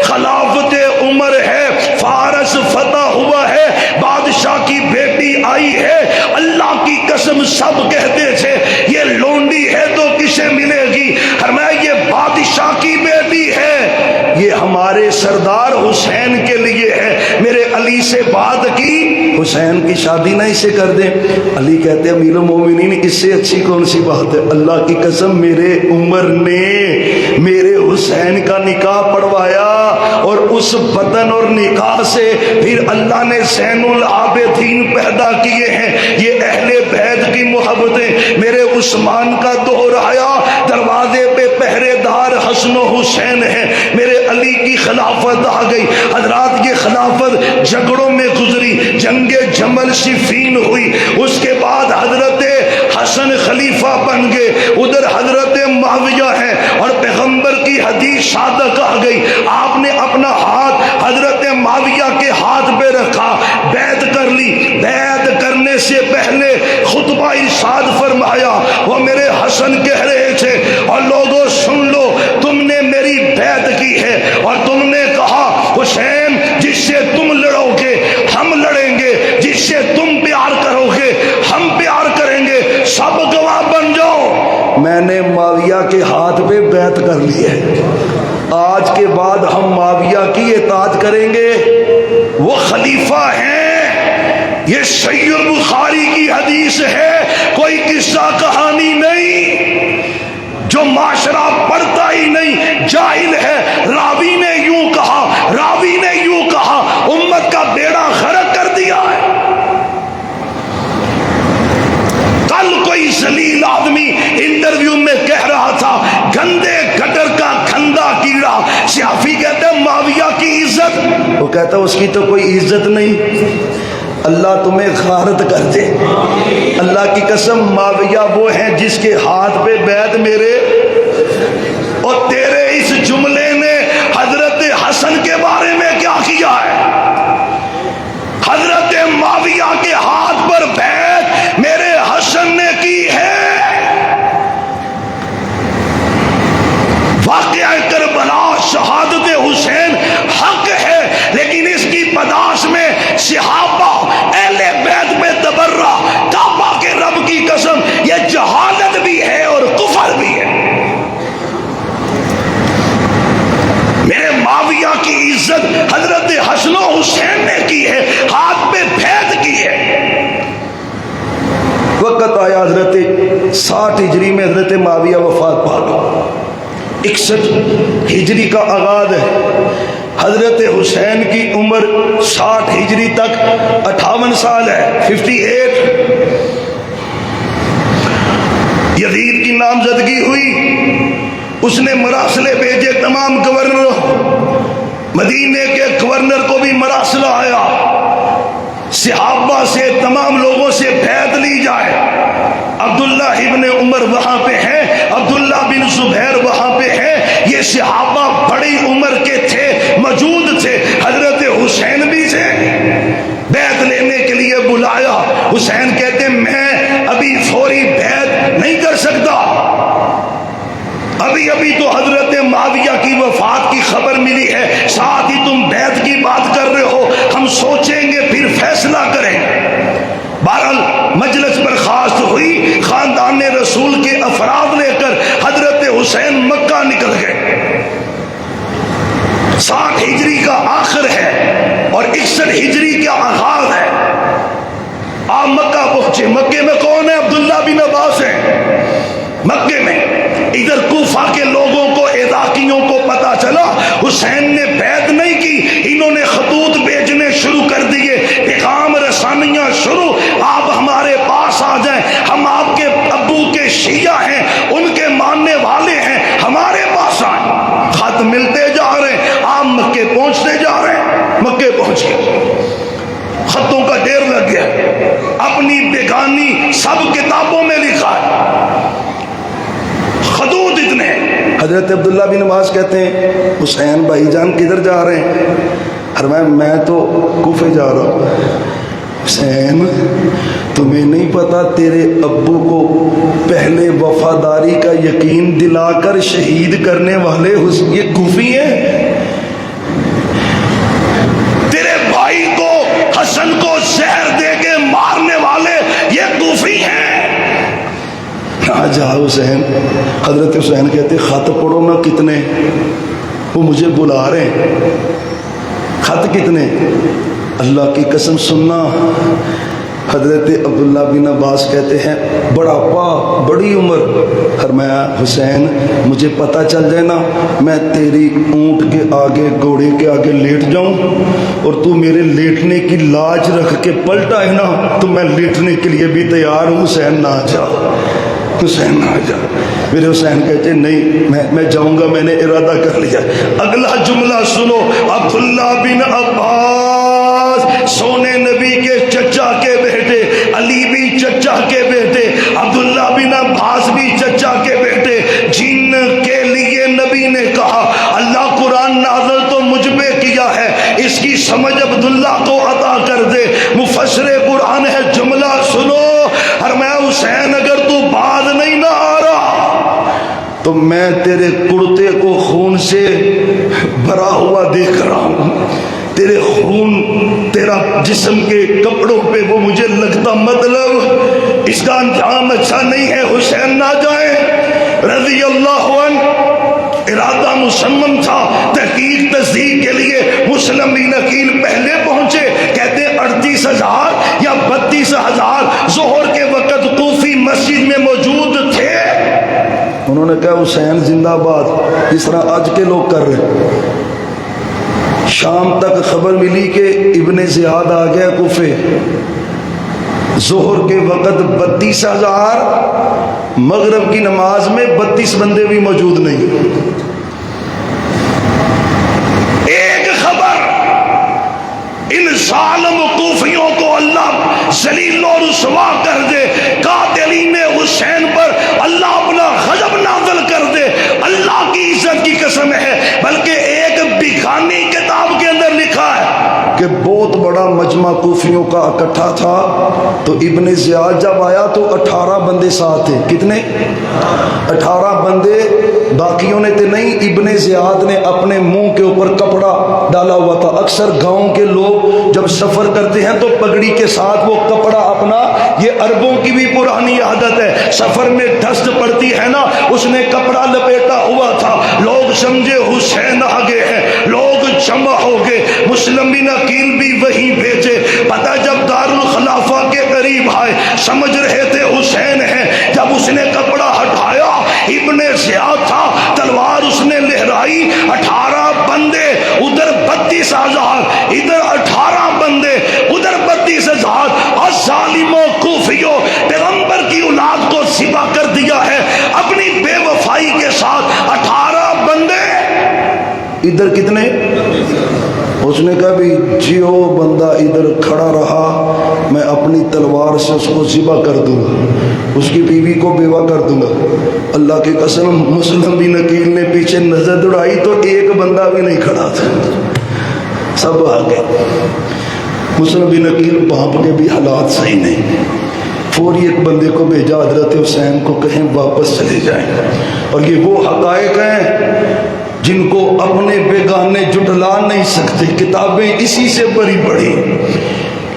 خلافت عمر ہے، فارس فتح ہوا ہے، بادشاہ کی بیٹی آئی ہے، اللہ کی قسم سب کہتے تھے یہ لونڈی ہے تو کسے ملے گی، فرمایا یہ بادشاہ کی بیٹی ہے، یہ ہمارے سردار حسین کے لیے ہے، میرے علی سے بات کی حسین کی شادی نہ اسے کر دیں، علی کہتے ہیں امیر المومنین اس سے اچھی کون سی بات ہے، اللہ کی قسم میرے عمر نے میرے حسین کا نکاح پڑھوایا اور اس اس بدن اور نکاح سے پھر اللہ نے زین العابدین پیدا کیے ہیں. یہ اہل بیت کی محبتیں. میرے عثمان کا دور آیا, دروازے پہ پہرے دار حسن و حسین ہیں. میرے علی کی خلافت آ گئی. حضرات یہ خلافت جھگڑوں میں گزری, جنگ جمل صفین ہوئی, اس کے بعد حضرت حسن خلیفہ بن گئے, ادھر حضرت معاویہ ہیں, اور پیغمبر کی حدیث صادق آ گئی. آپ نے اپنا ہاتھ حضرت معاویہ کے ہاتھ پہ رکھا, بیعت کر لی. بیعت کرنے سے پہلے خطبہ ارشاد فرمایا, وہ میرے حسن کہہ رہے تھے, اور لوگوں سن لو, تم نے میری بیعت کی ہے اور تم نے کہا حسین جس سے تم لڑو گے ہم لڑیں گے, جس سے تم پیار کرو گے ہم پیار کریں گے, سب گواہ بن جاؤ. میں نے معاویہ کے ہاتھ پہ بیعت کر لی ہے. آج کے بعد ہم معاویہ کی اطاعت کریں گے, وہ خلیفہ ہیں. یہ صحیح البخاری کی حدیث ہے, کوئی قصہ کہانی نہیں. جو معاشرہ پڑھتا ہی نہیں جاہل ہے. راوی نے یوں کہا, راوی نے یوں کہا, امت کا بیڑا غرق کر دیا ہے. کل کوئی ذلیل آدمی انٹرویو میں کہہ رہا تھا, گندے گٹر کا گندا کیڑا. صحافی کہتے ہیں معاویہ کی عزت, وہ کہتا ہے اس کی تو کوئی عزت نہیں. اللہ تمہیں غارت کر دے. اللہ کی قسم معاویہ وہ ہیں جس کے ہاتھ پہ بیعت میرے اور تیرے اس جملے نے حضرت حسن کے بارے میں کیا کیا ہے. حضرت معاویہ کے ہاتھ پر بیعت میرے حسن نے کی ہے. واقعہ کربلا شہادت حسین حق ہے, لیکن اس کی پداش میں صحابہ اہل بیت پہ تبرہ, کعبہ کے رب کی قسم یہ جہالت بھی ہے اور کفر بھی ہے. میرے معاویہ کی عزت حضرت حسن و حسین نے کی ہے, ہاتھ پہ بیعت کی ہے. وقت آیا حضرت 60 ہجری میں حضرت معاویہ وفات پا گئے. 61 ہجری کا آغاز ہے. حضرت حسین کی عمر 60 ہجری تک 58 سال ہے, 58. یزید کی نامزدگی ہوئی, اس نے مراسلے بھیجے تمام گورنروں. مدینے کے گورنر کو بھی مراسلہ آیا, صحابہ سے تمام لوگوں سے بیعت لی جائے. عبداللہ ابن عمر وہاں پہ ہیں, عبداللہ بن زبیر وہاں پہ ہیں. یہ صحابہ بڑی عمر کے تھے, موجود تھے. حضرت حسین بھی تھے. بیعت لینے کے لیے بلایا. حسین کہتے میں ابھی فوری بیعت نہیں کر سکتا, ابھی ابھی تو حضرت معاویہ کی وفات کی خبر ملی ہے, ساتھ ہی تم بیعت کی بات کر رہے ہو, ہم سوچیں گے پھر فیصلہ کریں. بہرحال مجلس برخاست ہوئی. خاندان رسول کے افراد لے کر حضرت حسین مکہ نکل گئے. 60 ہجری کا آخر ہے اور 61 ہجری کا آغاز ہے. آپ مکہ پہنچے. مکے میں کون ہے؟ عبداللہ بن عباس ہیں مکے میں. ادھر کوفہ کے لوگوں کو, عراقیوں کو پتا چلا حسین نے بیعت نہیں کی. انہوں نے خطوط بھیجنے شروع کر دیے, پیغام رسانیاں شروع, آپ ہمارے پاس آ جائیں, ہم آپ کے ابو کے شیعہ ہیں, ان کے ماننے والے ہیں, ہمارے پاس آئیں. خط ملتے جا رہے ہیں, آپ مکے پہنچتے جا رہے ہیں. مکے پہنچ گئے, خطوں کا ڈھیر لگ گیا. اپنی بیگانی سب کتابوں میں لکھا ہے, خطوط اتنے. حضرت عبداللہ بن عباس کہتے ہیں حسین بھائی جان کدھر جا رہے ہیں؟ فرمایا میں تو کوفے جا رہا ہوں. حسین تمہیں نہیں پتا تیرے ابو کو پہلے وفاداری کا یقین دلا کر شہید کرنے والے یہ کوفی ہیں. تیرے بھائی کو حسن کو زہر دے کے مارنے والے یہ کوفی ہیں. جا حسین. حضرت حسین کہتے خط پڑھو نا کتنے, وہ مجھے بلا رہے ہیں. خط کتنے؟ اللہ کی قسم سننا, حضرت عبداللہ بن عباس کہتے ہیں بڑھاپا، بڑی عمر، فرمایا حسین مجھے پتہ چل جائے نا میں تیری اونٹ کے آگے گھوڑے کے آگے لیٹ جاؤں اور تو میرے لیٹنے کی لاج رکھ کے پلٹا ہے نا تو میں لیٹنے کے لیے بھی تیار ہوں، حسین نہ جا، حسین نہ جا۔ میرے حسین کہتے ہیں نہیں میں جاؤں گا، میں نے ارادہ کر لیا۔ اگلا جملہ سنو، عبداللہ بن عباس سونے نبی کے چچا کے بیٹے، علی بھی چچا کے بیٹے، عبداللہ بن عباس بھی چچا کے بیٹے، جن کے لیے نبی نے کہا اللہ قرآن نازل تو مجھ پہ کیا ہے، اس کی سمجھ عبداللہ کو عطا کر دے۔ مفسر قرآن ہے، جملہ سنو، فرمایا حسین اگر تو باز نہیں نہ آ رہا تو میں تیرے کرتے کو خون سے بھرا ہوا دیکھ رہا ہوں، تیرے خون تیرا جسم کے کپڑوں پہ وہ مجھے لگتا، مطلب اس کا انجام اچھا نہیں ہے، حسین نہ جائیں رضی اللہ عنہ۔ ارادہ مصمم تھا، تحقیق تصدیق کے لیے مسلم بن عقیل پہلے پہنچے، کہتے 38,000 یا 32,000 ظہر کے وقت کوفی مسجد میں موجود تھے۔ انہوں نے کہا حسین زندہ باد، جس طرح آج کے لوگ کر رہے۔ شام تک خبر ملی کہ ابن زیاد آ گیا کوفے، ظہر کے وقت 32,000، مغرب کی نماز میں 32 بندے بھی موجود نہیں۔ ایک خبر، ان ظالم کوفیوں کو اللہ ذلیل و رسوا کر دے، قاتلین حسین پر اللہ اپنا غضب نازل کر دے، اللہ کی عزت کی قسم ہے۔ بلکہ ایک بیگانی کتاب کے اندر لکھا ہے کہ بہت بڑا مجمع کوفیوں کا اکٹھا تھا، تو ابن زیاد جب آیا تو 18 بندے ساتھ تھے۔ کتنے؟ 18 بندے، باقیوں نے تو نہیں، ابن زیاد نے اپنے منہ کے اوپر کپڑا ڈالا ہوا تھا۔ اکثر گاؤں کے لوگ جب سفر کرتے ہیں تو پگڑی کے ساتھ وہ کپڑا اپنا، یہ عربوں کی بھی پرانی عادت ہے، سفر میں ڈسٹ پڑتی ہے نا، اس نے کپڑا لپیٹا ہوا تھا۔ لوگ سمجھے حسین آگے ہیں، لوگ جمع ہو گئے، مسلم بن عقیل بھی وہیں بھیجے۔ پتہ جب دارالخلافہ کے قریب آئے، سمجھ رہے تھے حسین ہیں، جب اس نے کپڑا ہٹایا، ابن زیاد تھا، تلوار اس نے لہرائی، 18 بندے ادھر 32,000، ادھر 18 بندے ادھر 32,000، اور ظالموں کوفیوں پیغمبر کی اولاد کو ذبح کر دیا ہے اپنی بے وفائی کے ساتھ۔ 18 بندے ادھر کتنے؟ اس نے کہا بھی جو بندہ ادھر کھڑا رہا میں اپنی تلوار سے اس کو ذبح کر دوں گا، اس کی بیوی کو بیوہ کر دوں گا۔ اللہ کی قسم، مسلم بن عقیل نے پیچھے نظر دوڑائی تو ایک بندہ بھی نہیں کھڑا تھا، سب آ گئے۔ مسلم بن عقیل باپ کے بھی حالات صحیح نہیں، فوری ایک بندے کو بھیجا حضرت حسین کو کہیں واپس چلے جائیں، اور یہ وہ حقائق ہیں جن کو اپنے بیگانے جھٹلا نہیں سکتے، کتابیں اسی سے بری پڑی،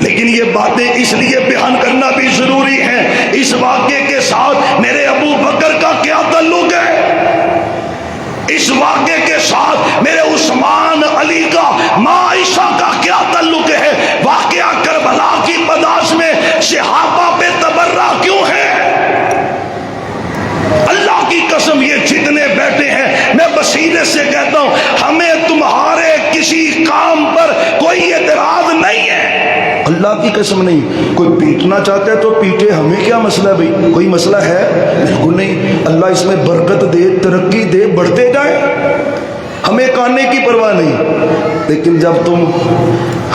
لیکن یہ باتیں اس لیے بیان کرنا بھی ضروری ہے۔ اس واقعے کے ساتھ میرے ابو بکر کا کیا تعلق ہے؟ اس واقعے کے ساتھ میرے عثمان علی کا، ماں عائشہ کا کیا تعلق ہے؟ واقعہ کربلا کی پداش میں صحابہ پہ تبرہ کیوں ہے؟ اللہ کی قسم یہ جتنے بیٹھے ہیں، میں بصیرت سے کہتا ہوں ہمیں تمہارے کسی کام پر کوئی اعتراض نہیں ہے، اللہ کی قسم نہیں۔ کوئی پیٹنا چاہتا ہے تو پیٹے، ہمیں کیا مسئلہ ہے بھائی؟ کوئی مسئلہ ہے؟ بالکل نہیں۔ اللہ اس میں برکت دے، ترقی دے، بڑھتے جائیں، ہمیں کانے کی پرواہ نہیں۔ لیکن جب تم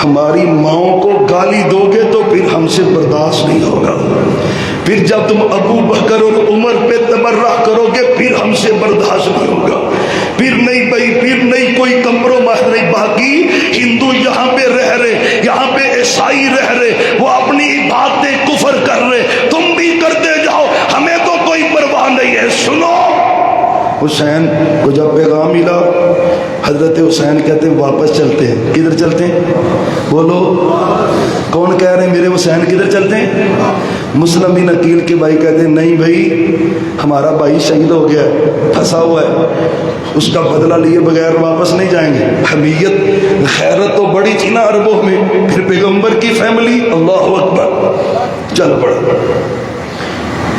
ہماری ماؤں کو گالی دو گے تو پھر ہم سے برداشت نہیں ہوگا، پھر جب تم ابو بکر اور عمر پہ تبرہ کرو گے پھر ہم سے برداشت نہیں ہوگا، پھر نہیں بھائی، پھر نہیں کوئی کمپرومائز نہیں۔ باقی ہندو یہاں پہ رہ رہے، یہاں پہ عیسائی رہ رہے، وہ اپنی باتیں کفر کر رہے، تم بھی کرتے جاؤ، ہمیں تو کوئی پرواہ نہیں ہے۔ سنو، حسین کو جب پیغام ملا، حضرت حسین کہتے ہیں واپس چلتے ہیں۔ کدھر چلتے ہیں؟ بولو، کون کہہ رہے ہیں میرے حسین کدھر چلتے ہیں؟ مسلم بن عقیل کے بھائی کہتے ہیں نہیں بھائی ہمارا بھائی شہید ہو گیا ہے، پھنسا ہوا ہے، اس کا بدلہ لیے بغیر واپس نہیں جائیں گے۔ حمیت غیرت تو بڑی تھی نا عربوں میں، پھر پیغمبر کی فیملی، اللہ اکبر، چل پڑا۔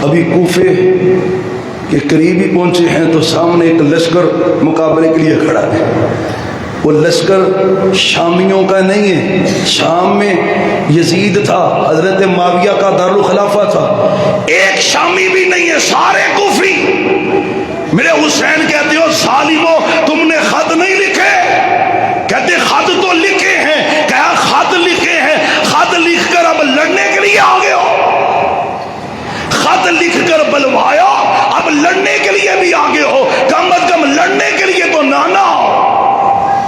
ابھی کوفے کے قریب ہی پہنچے ہیں تو سامنے ایک لشکر مقابلے کے لیے کھڑا ہے۔ وہ لشکر شامیوں کا نہیں ہے، شام میں یزید تھا، حضرت معاویہ کا دارالخلافہ تھا، ایک شامی بھی نہیں ہے، سارے کوفی۔ میرے حسین کہتے ہو ظالمو تم نے خط نہیں لکھے؟ کہتے خط تو لکھے ہیں۔ کہا خط لکھے ہیں، خط لکھ کر اب لڑنے کے لیے آ گئے ہو؟ خط لکھ کر بلوایا، اب لڑنے کے لیے بھی آگے ہو؟ کم از کم لڑنے کے لیے تو نانا ہو۔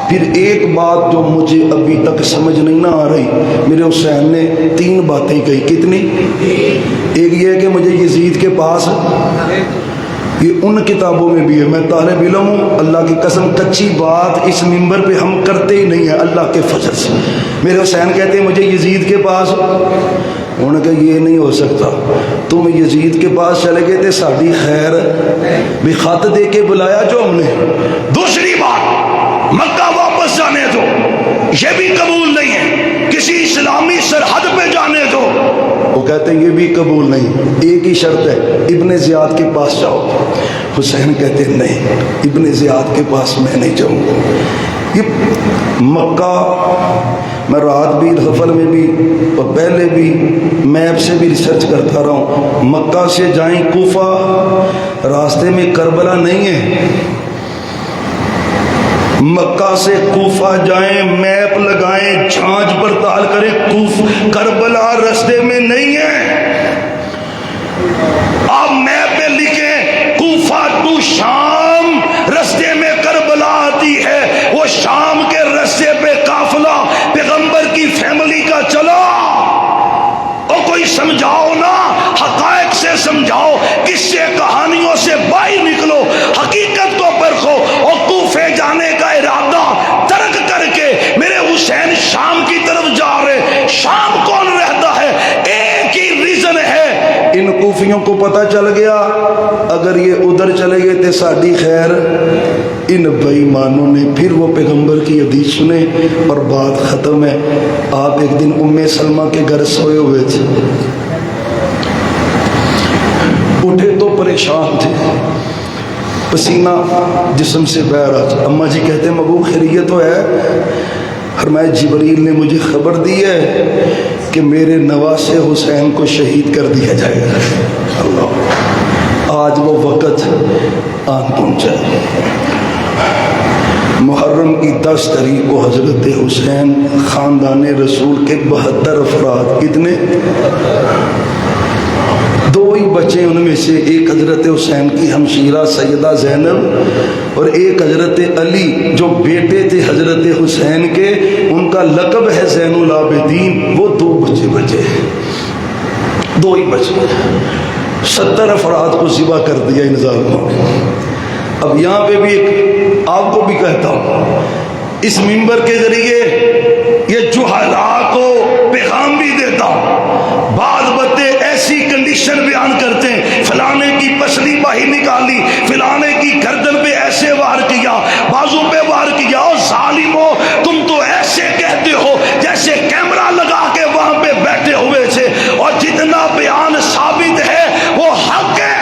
پھر ایک بات جو مجھے ابھی تک سمجھ نہیں نہ آ رہی، میرے حسین نے 3 باتیں کہی۔ کتنی؟ ایک یہ ہے کہ مجھے یزید کے پاس، یہ ان کتابوں میں بھی ہے، میں طالب علم ہوں، اللہ کی قسم کچی بات اس منبر پہ ہم کرتے ہی نہیں ہیں اللہ کے فضل سے۔ میرے حسین کہتے ہیں مجھے یزید کے پاس، انہوں نے کہا یہ نہیں ہو سکتا، تم یزید کے پاس چلے گئے تھے ساڑی خیر بھی خط دے کے بلایا جو ہم نے۔ دوسری بات، مکہ واپس جانے دو، یہ بھی قبول نہیں ہے، کسی اسلامی سرحد پہ جانے دو، وہ کہتے ہیں یہ بھی قبول نہیں، ایک ہی شرط ہے ابن زیاد کے پاس جاؤ۔ حسین کہتے ہیں نہیں، ابن زیاد کے پاس میں نہیں جاؤں گا۔ یہ مکہ، میں رات بھی سفر میں بھی اور پہلے بھی میپ سے بھی ریسرچ کرتا رہا ہوں، مکہ سے جائیں کوفہ، راستے میں کربلا نہیں ہے، مکہ سے کوفہ جائیں، میپ لگائیں، جھانچ پڑتال کریں، کربلا راستے میں نہیں ہے۔ آپ میپ پہ لکھیں کوفہ ٹو شام، راستے میں کربلا آتی ہے، وہ شام کے راستے پہ قافلہ پیغمبر کی فیملی کا چلا۔ اور کوئی سمجھاؤ نا، حقائق سے سمجھاؤ، قصے کہانیوں سے باہر نکلو، حقیقت کو پرکھو۔ اور کوفے جانے کا ارادہ ترک کر کے میرے حسین شام کی طرف جا رہے۔ شام کون رہتا ہے؟ ایک ہی ریزن ہے، ان کوفیوں کو پتہ چل گیا اگر یہ ادھر چلے گئے تھے ساڈی خیر، ان بے ایمانوں نے پھر وہ پیغمبر کی حدیث سنے اور بات ختم ہے۔ آپ ایک دن ام سلمہ کے گھر سوئے ہوئے تھے، اٹھے تو پریشان تھے، پسینہ جسم سے بہہ رہا تھا۔ اماں جی کہتے ہیں مبو خیریت تو ہے؟ فرمایا جبریل نے مجھے خبر دی ہے کہ میرے نواسے حسین کو شہید کر دیا جائے گا۔ اللہ، آج وہ وقت آن پہنچا ہے۔ محرم کی 10 تاریخ کو حضرت حسین خاندان رسول کے 72 افراد، کتنے؟ 2 ہی بچے، ان میں سے ایک حضرت حسین کی ہمشیرہ سیدہ زینب اور ایک حضرت علی جو بیٹے تھے حضرت حسین کے، ان کا لقب ہے زین العابدین، وہ 2 بچے بچے، 2 ہی بچے، 70 افراد کو ذبح کر دیا ان ظالموں نے۔ اب یہاں پہ بھی ایک آپ کو بھی کہتا ہوں، اس منبر کے ذریعے یہ جہلاء کو پیغام بھی دیتا ہوں۔ بعض باتیں ایسی کنڈیشن بیان کرتے ہیں، فلانے کی پسلی باہر نکالی، فلانے کی گردن پہ ایسے وار کیا، بازو پہ وار کیا۔ اور ظالمو تم تو ایسے کہتے ہو جیسے کیمرہ لگا کے وہاں پہ بیٹھے ہوئے تھے، اور جتنا بیان ثابت ہے وہ حق ہے،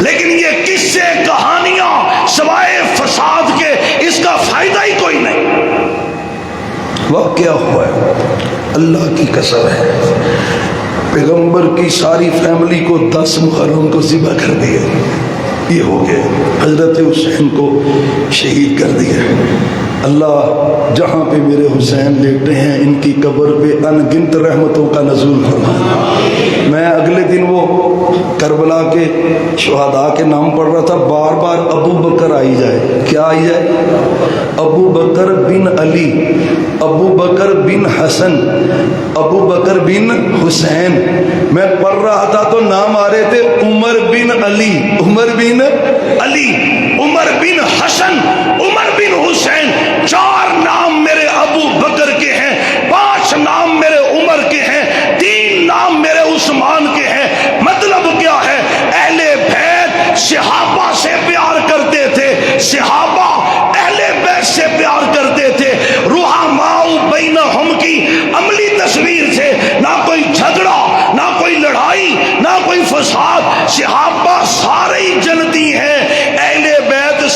لیکن یہ قصے کہانیاں سوائے فساد کے اس کا فائدہ ہی کوئی نہیں۔ وقت کیا ہوا ہے؟ اللہ کی قسم ہے، پیغمبر کی ساری فیملی کو 10 محرم کو ذبح کر دیا، یہ ہو گیا، حضرت حسین کو شہید کر دیا۔ اللہ جہاں پہ میرے حسین لیٹے ہیں ان کی قبر پہ ان گنت رحمتوں کا نزول فرمائے۔ میں اگلے دن وہ کربلا کے شہداء کے نام پڑھ رہا تھا، بار بار ابو بکر آئی جائے، کیا آئی جائے؟ ابو بکر بن علی، ابو بکر بن حسن، ابو بکر بن حسین۔ میں پڑھ رہا تھا تو نام آ رہے تھے عمر بن علی، عمر بن علی، عمر بن حسن، عمر بن حسین۔ 4 نام میرے ابو بکر کے ہیں، 5 نام میرے عمر کے ہیں، 3 نام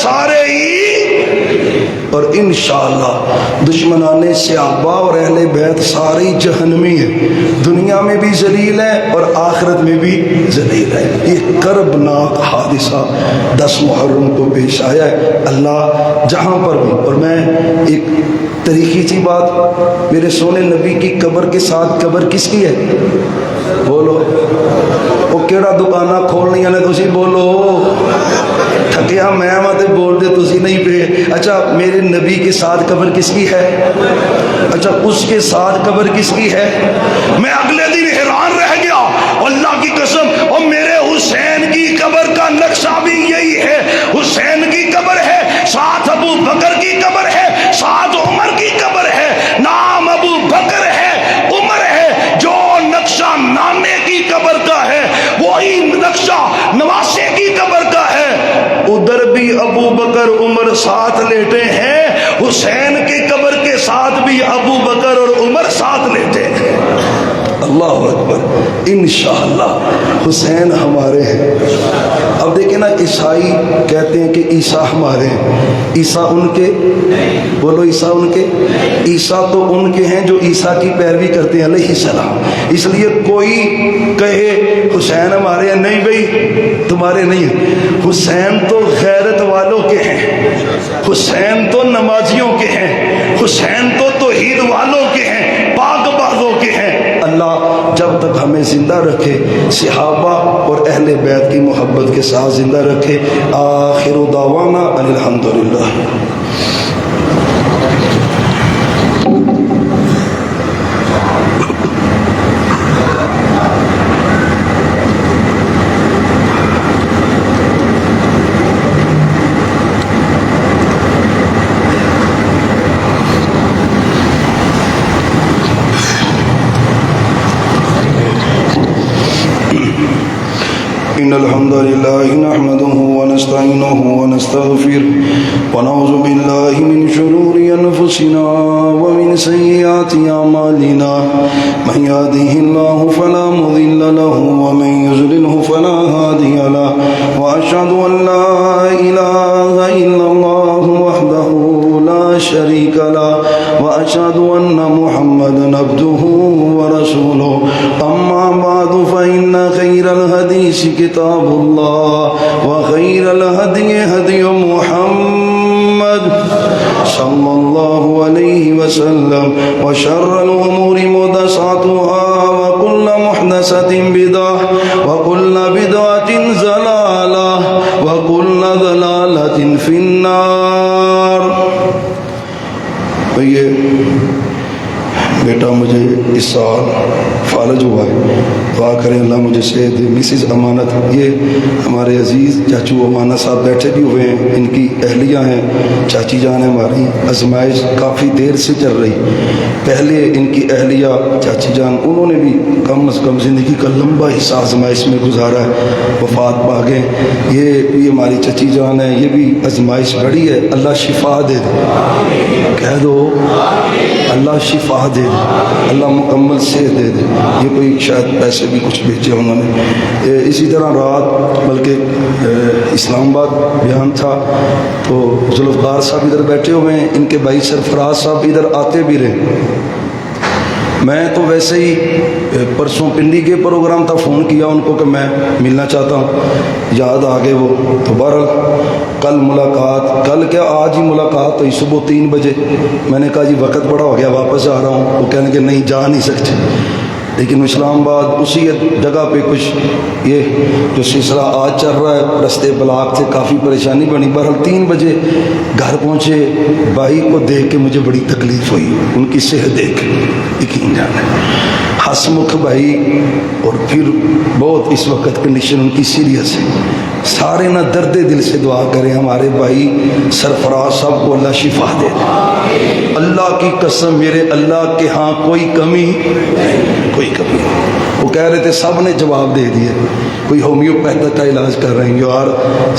سارے ہی، اور انشاءاللہ دشمنان صحابہ اور اہل بیت ساری جہنمی ہیں، دنیا میں بھی ذلیل ہے اور آخرت میں بھی ذلیل ہے۔ یہ کربناک حادثہ 10 محرم کو پیش آیا ہے۔ اللہ جہاں پر بھی، اور میں ایک تاریخی سی بات، میرے سونے نبی کی قبر کے ساتھ قبر کس کی ہے؟ بولو، وہ کیڑا دکانہ کھولنی ہے تسی بولو، تھکیا میں تے بول دے تسی نہیں پہ۔ اچھا میرے نبی کے ساتھ قبر کس کی ہے؟ اچھا اس کے ساتھ قبر کس کی ہے؟ میں اگلے دن حیران رہ گیا، اللہ کی قسم، اور میرے حسین کی قبر کا نقشہ بھی یہی ہے۔ حسین کی قبر ہے، ساتھ ابو بکر کی قبر ہے، ساتھ عمر کی قبر ہے، نام ابو بکر ہے، عمر ہے۔ جو نقشہ نانے کی قبر کا ہے وہی نقشہ نواسے کی قبر کا ہے۔ ادھر بھی ابو بکر عمر ساتھ لیٹے ہیں، حسین کی قبر کے ساتھ بھی ابو بکر اور عمر ساتھ لیٹے ہیں۔ اللہ اکبر، انشاءاللہ حسین ہمارے ہیں۔ اب دیکھیں نا، عیسائی کہتے ہیں کہ عیسیٰ ہمارے ہیں، عیسیٰ ان کے، بولو عیسیٰ ان کے، عیسیٰ تو ان کے ہیں جو عیسیٰ کی پیروی کرتے ہیں علیہ السلام۔ اس لیے کوئی کہے حسین ہمارے ہیں، نہیں بھائی تمہارے نہیں ہیں، حسین تو غیرت والوں کے ہیں، حسین تو نمازیوں کے ہیں، حسین تو توحید والوں کے ہیں، پاک بازوں کے ہیں۔ اللہ جب تک ہمیں زندہ رکھے، صحابہ اور اہل بیت کی محبت کے ساتھ زندہ رکھے۔ آخر دعوانا ان الحمدللہ۔ إن الحمد لله نحمده ونستعينه ونستغفره ونعوذ بالله من شرور أنفسنا ومن سيئات أعمالنا من يهده الله فلا مضل له ومن يضلله فلا هادي له وأشهد أن لا إله إلا الله وحده لا شريك له وأشهد أن محمدا عبده ورسوله أما بعد فإن خير الحديث كتاب الله وخير الهدي هدي محمد صلى الله عليه وسلم وشر الأمور محدثاتها وكل محدثة بدعة وكل بدعة ضلالة وكل ضلالة في النار۔ بیٹا مجھے اس سال فالج ہوا ہے، دعا کریں اللہ مجھے صحت دے۔ مسز امانت، یہ ہمارے عزیز چاچو امانت صاحب بیٹھے بھی ہوئے ہیں، ان کی اہلیہ ہیں، چاچی جان ہماری۔ آزمائش کافی دیر سے چل رہی، پہلے ان کی اہلیہ چاچی جان، انہوں نے بھی کم از کم زندگی کا لمبا حصہ آزمائش میں گزارا ہے، وفات پا گئے۔ یہ بھی ہماری چچی جان ہے، یہ بھی آزمائش بڑی ہے، اللہ شفا دے دے، کہہ دو اللہ شفا دے دے، اللہ مکمل صحت دے دے۔ یہ کوئی شاید پیسے بھی کچھ بھیجے انہوں نے۔ اسی طرح رات بلکہ اسلام آباد بیان تھا تو ذوالفقار صاحب ادھر بیٹھے ہوئے ہیں، ان کے بھائی سرفراز صاحب ادھر آتے بھی رہے۔ میں تو ویسے ہی پرسوں پنڈی کے پروگرام تھا، فون کیا ان کو کہ میں ملنا چاہتا ہوں، یاد آ گئے وہ، تو بہرحال کل ملاقات، کل کیا آج ہی ملاقات ہوئی صبح 3 بجے۔ میں نے کہا جی وقت بڑا ہو گیا، واپس آ رہا ہوں۔ وہ کہنے کہ نہیں جا نہیں سکتے، لیکن اسلام آباد اسی جگہ پہ کچھ یہ جو سلسلہ آج چل رہا ہے، رستے بلاک سے کافی پریشانی بنی۔ بہرحال 3 بجے گھر پہنچے، بھائی کو دیکھ کے مجھے بڑی تکلیف ہوئی، ان کی صحت دیکھ یقین جانا، ہسمکھ بھائی، اور پھر بہت اس وقت کنڈیشن ان کی سیریس ہے۔ سارے نہ درد دل سے دعا کریں ہمارے بھائی سرفراز صاحب کو اللہ شفا دے دے۔ اللہ کی قسم میرے اللہ کے ہاں کوئی کمی، کوئی کمی نہیں۔ وہ کہہ رہے تھے سب نے جواب دے دیے، کوئی ہومیوپیتھ کا علاج کر رہے ہیں، یار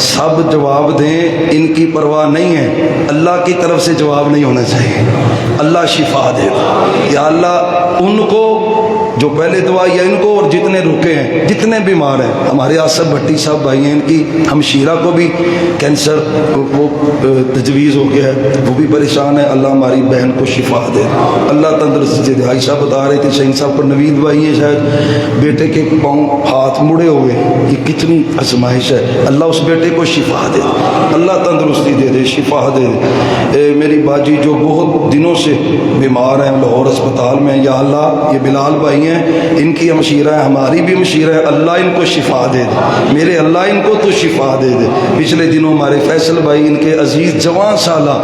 سب جواب دیں، ان کی پرواہ نہیں ہے، اللہ کی طرف سے جواب نہیں ہونا چاہیے۔ اللہ شفا دے دے یا اللہ، ان کو جو پہلے دعا یا ان کو اور جتنے رکے ہیں جتنے بیمار ہیں. ہمارے آصف بھٹی صاحب بھائی ہیں, ان کی ہمشیرہ کو بھی کینسر وہ تجویز ہو گیا ہے, وہ بھی پریشان ہے. اللہ ہماری بہن کو شفا دے, اللہ تندرستی دے. عائشہ بتا رہے تھے شہین صاحب کو, نوید بھائی ہیں شاید, بیٹے کے پاؤں ہاتھ مڑے ہوئے, یہ کتنی آزمائش ہے. اللہ اس بیٹے کو شفا دے, اللہ تندرستی دے دے, شفا دے دے. میری باجی جو بہت دنوں سے بیمار ہیں لاہور اسپتال میں, یا اللہ یہ بلال بھائی ہیں, ان کی ہمشیرہ ہے, ہماری بھی ہمشیرہ ہے, اللہ ان کو شفا دے دے, میرے اللہ ان کو تو شفا دے دے. پچھلے دنوں ہمارے فیصل بھائی, ان کے عزیز جوان سالہ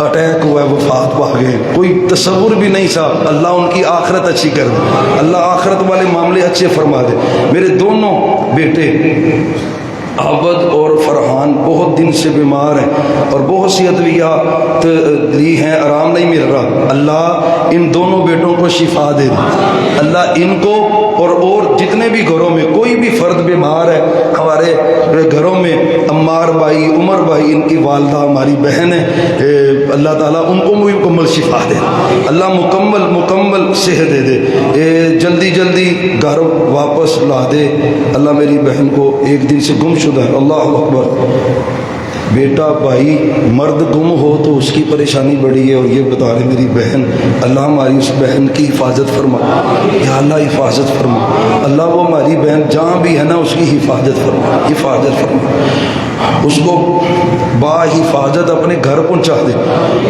اٹیک ہوا ہے, وفات پا گئے, کوئی تصور بھی نہیں تھا. اللہ ان کی آخرت اچھی کر دے, اللہ آخرت والے معاملے اچھے فرما دے. میرے دونوں بیٹے عابد اور فرحان بہت دن سے بیمار ہیں اور بہت سی ادویات لی ہیں, آرام نہیں مل رہا. اللہ ان دونوں بیٹوں کو شفا دے دے, اللہ ان کو اور جتنے بھی گھروں میں کوئی بھی فرد بیمار ہے, ہمارے گھروں میں عمار بھائی, عمر بھائی, ان کی والدہ ہماری بہن ہے, اللہ تعالیٰ ان کو بھی مکمل شفا دے, اللہ مکمل صحت دے دے, جلدی جلدی گھر واپس لا دے. اللہ میری بہن کو ایک دن سے گم شدہ ہے, اللہ اکبر. بیٹا بھائی مرد گم ہو تو اس کی پریشانی بڑی ہے, اور یہ بتا رہے میری بہن, اللہ ہماری اس بہن کی حفاظت فرما, یا اللہ حفاظت فرما, اللہ وہ ہماری بہن جہاں بھی ہے نا اس کی حفاظت فرما, حفاظت فرما, اس کو با حفاظت اپنے گھر پہنچا دے,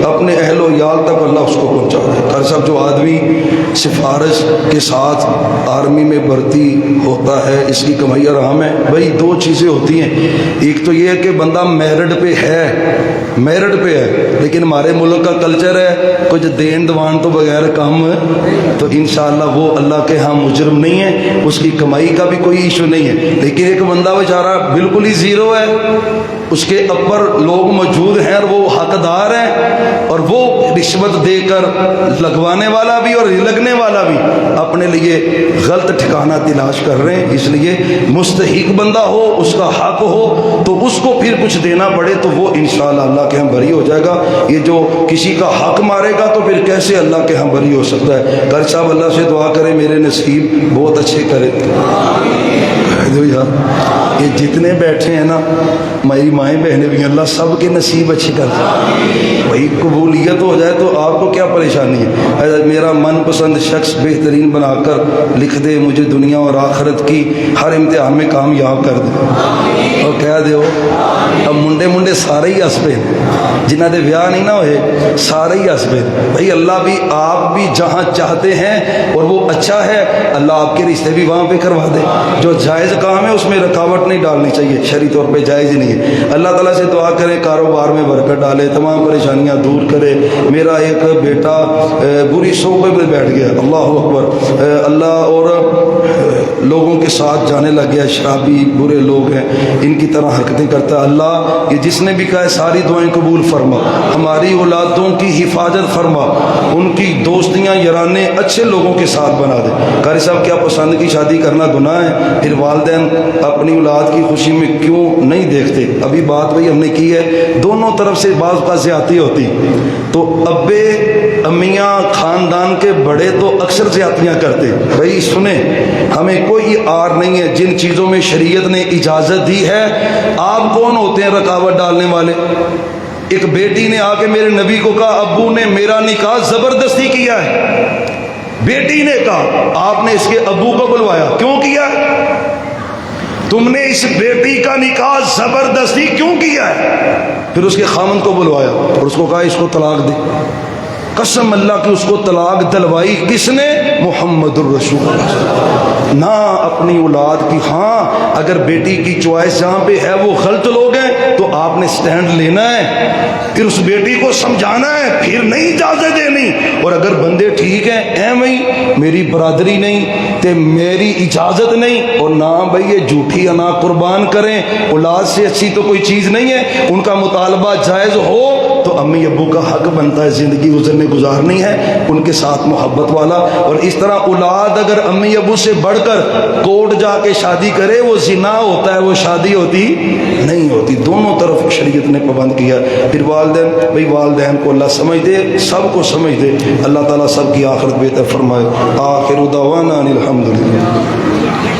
اپنے اہل و عیال تک اللہ اس کو پہنچا دے. ہر صاحب جو آدمی سفارش کے ساتھ آرمی میں بھرتی ہوتا ہے, اس کی کمائی آرام ہے. بھائی دو چیزیں ہوتی ہیں, ایک تو یہ ہے کہ بندہ میرٹ پہ ہے, لیکن ہمارے ملک کا کلچر ہے کچھ دین دوان تو بغیر کام, تو انشاءاللہ وہ اللہ کے ہاں مجرم نہیں ہے, اس کی کمائی کا بھی کوئی ایشو نہیں ہے. لیکن ایک بندہ بیچارہ بالکل ہی زیرو ہے, اس کے اوپر لوگ موجود ہیں اور وہ حقدار ہیں, اور وہ رشوت دے کر لگوانے والا بھی اور لگنے والا بھی اپنے لیے غلط ٹھکانہ تلاش کر رہے ہیں. اس لیے مستحق بندہ ہو, اس کا حق ہو, تو اس کو پھر کچھ دینا پڑے تو وہ انشاءاللہ اللہ کے ہم بری ہو جائے گا. یہ جو کسی کا حق مارے گا تو پھر کیسے اللہ کے ہم بری ہو سکتا ہے. قاری صاحب اللہ سے دعا کرے میرے نصیب بہت اچھے کرے. یہ جتنے بیٹھے ہیں نا, میری مائیں بہنیں بھی, اللہ سب کے نصیب اچھے کر دے. وہی قبولیت ہو جائے تو آپ کو کیا پریشانی ہے. میرا من پسند شخص بہترین بنا کر لکھ دے, مجھے دنیا اور آخرت کی ہر امتحان میں کامیاب کر دے. اور کہہ دے اب منڈے سارے ہی ہس پے, جنہ دے بیاہ نہیں نہ ہوئے سارے ہی ہس پے. بھائی اللہ بھی آپ بھی جہاں چاہتے ہیں اور وہ اچھا ہے, اللہ آپ کے رشتے بھی وہاں پہ کروا دے. جو جائز کام ہے اس میں رکاوٹ نہیں ڈالنی چاہیے, شرعی طور پہ جائز ہی نہیں ہے. اللہ تعالیٰ سے دعا کریں کاروبار میں برکت ڈالے, تمام پریشانیاں دور کرے. میرا ایک بیٹا بری صحبت میں بیٹھ گیا, اللہ اکبر, اللہ اور لوگوں کے ساتھ جانے لگ گیا, شرابی برے لوگ ہیں, ان کی طرح حرکتیں کرتا ہے. اللہ یہ جس نے بھی کہا ہے ساری دعائیں قبول فرما, ہماری اولادوں کی حفاظت فرما, ان کی دوستیاں یارانے اچھے لوگوں کے ساتھ بنا دے. قاری صاحب کیا پسند کی شادی کرنا گناہ ہے؟ پھر والدین اپنی اولاد کی خوشی میں کیوں نہیں دیکھتے؟ ابھی بات بھائی ہم نے کی ہے, دونوں طرف سے بعض کا زیادتی ہوتی, تو ابے امیاں خاندان کے بڑے تو اکثر زیادتیاں کرتے. بھائی سنیں, ہمیں کوئی آر نہیں ہے جن چیزوں میں شریعت نے اجازت دی ہے. آپ کون ہوتے ہیں رکاوٹ ڈالنے والے؟ ایک بیٹی نے آ کے میرے نبی کو کہا ابو نے میرا نکاح زبردستی کیا ہے. بیٹی نے کہا, آپ نے اس کے ابو کو بلوایا, کیوں کیا ہے؟ تم نے اس بیٹی کا نکاح زبردستی کیوں کیا ہے؟ پھر اس کے خامند کو بلوایا اور اس کو کہا اس کو طلاق دے. قسم اللہ کی اس کو طلاق دلوائی کس نے؟ محمد الرسول اللہ. نہ اپنی اولاد کی, ہاں اگر بیٹی کی چوائس جہاں پہ ہے وہ غلط لوگ ہیں تو آپ نے سٹینڈ لینا ہے, پھر اس بیٹی کو سمجھانا ہے, پھر نہیں اجازت دینی. اور اگر بندے ٹھیک ہیں, اے بھائی میری برادری نہیں تے میری اجازت نہیں, اور نہ بھائی یہ جھوٹی انا قربان کریں, اولاد سے اچھی تو کوئی چیز نہیں ہے, ان کا مطالبہ جائز ہو تو امی ابو کا حق بنتا ہے زندگی گزارنی ہے ان کے ساتھ محبت والا. اور اس طرح اولاد اگر امی ابو سے بڑھ کر کورٹ جا کے شادی کرے وہ زنا ہوتا ہے, وہ شادی ہوتی نہیں ہوتی. دونوں طرف شریعت نے پابند کیا. پھر والدین, بھئی والدین کو اللہ سمجھ دے, سب کو سمجھ دے. اللہ تعالیٰ سب کی آخرت بہتر فرمائے. آخر دعوانا الحمدللہ.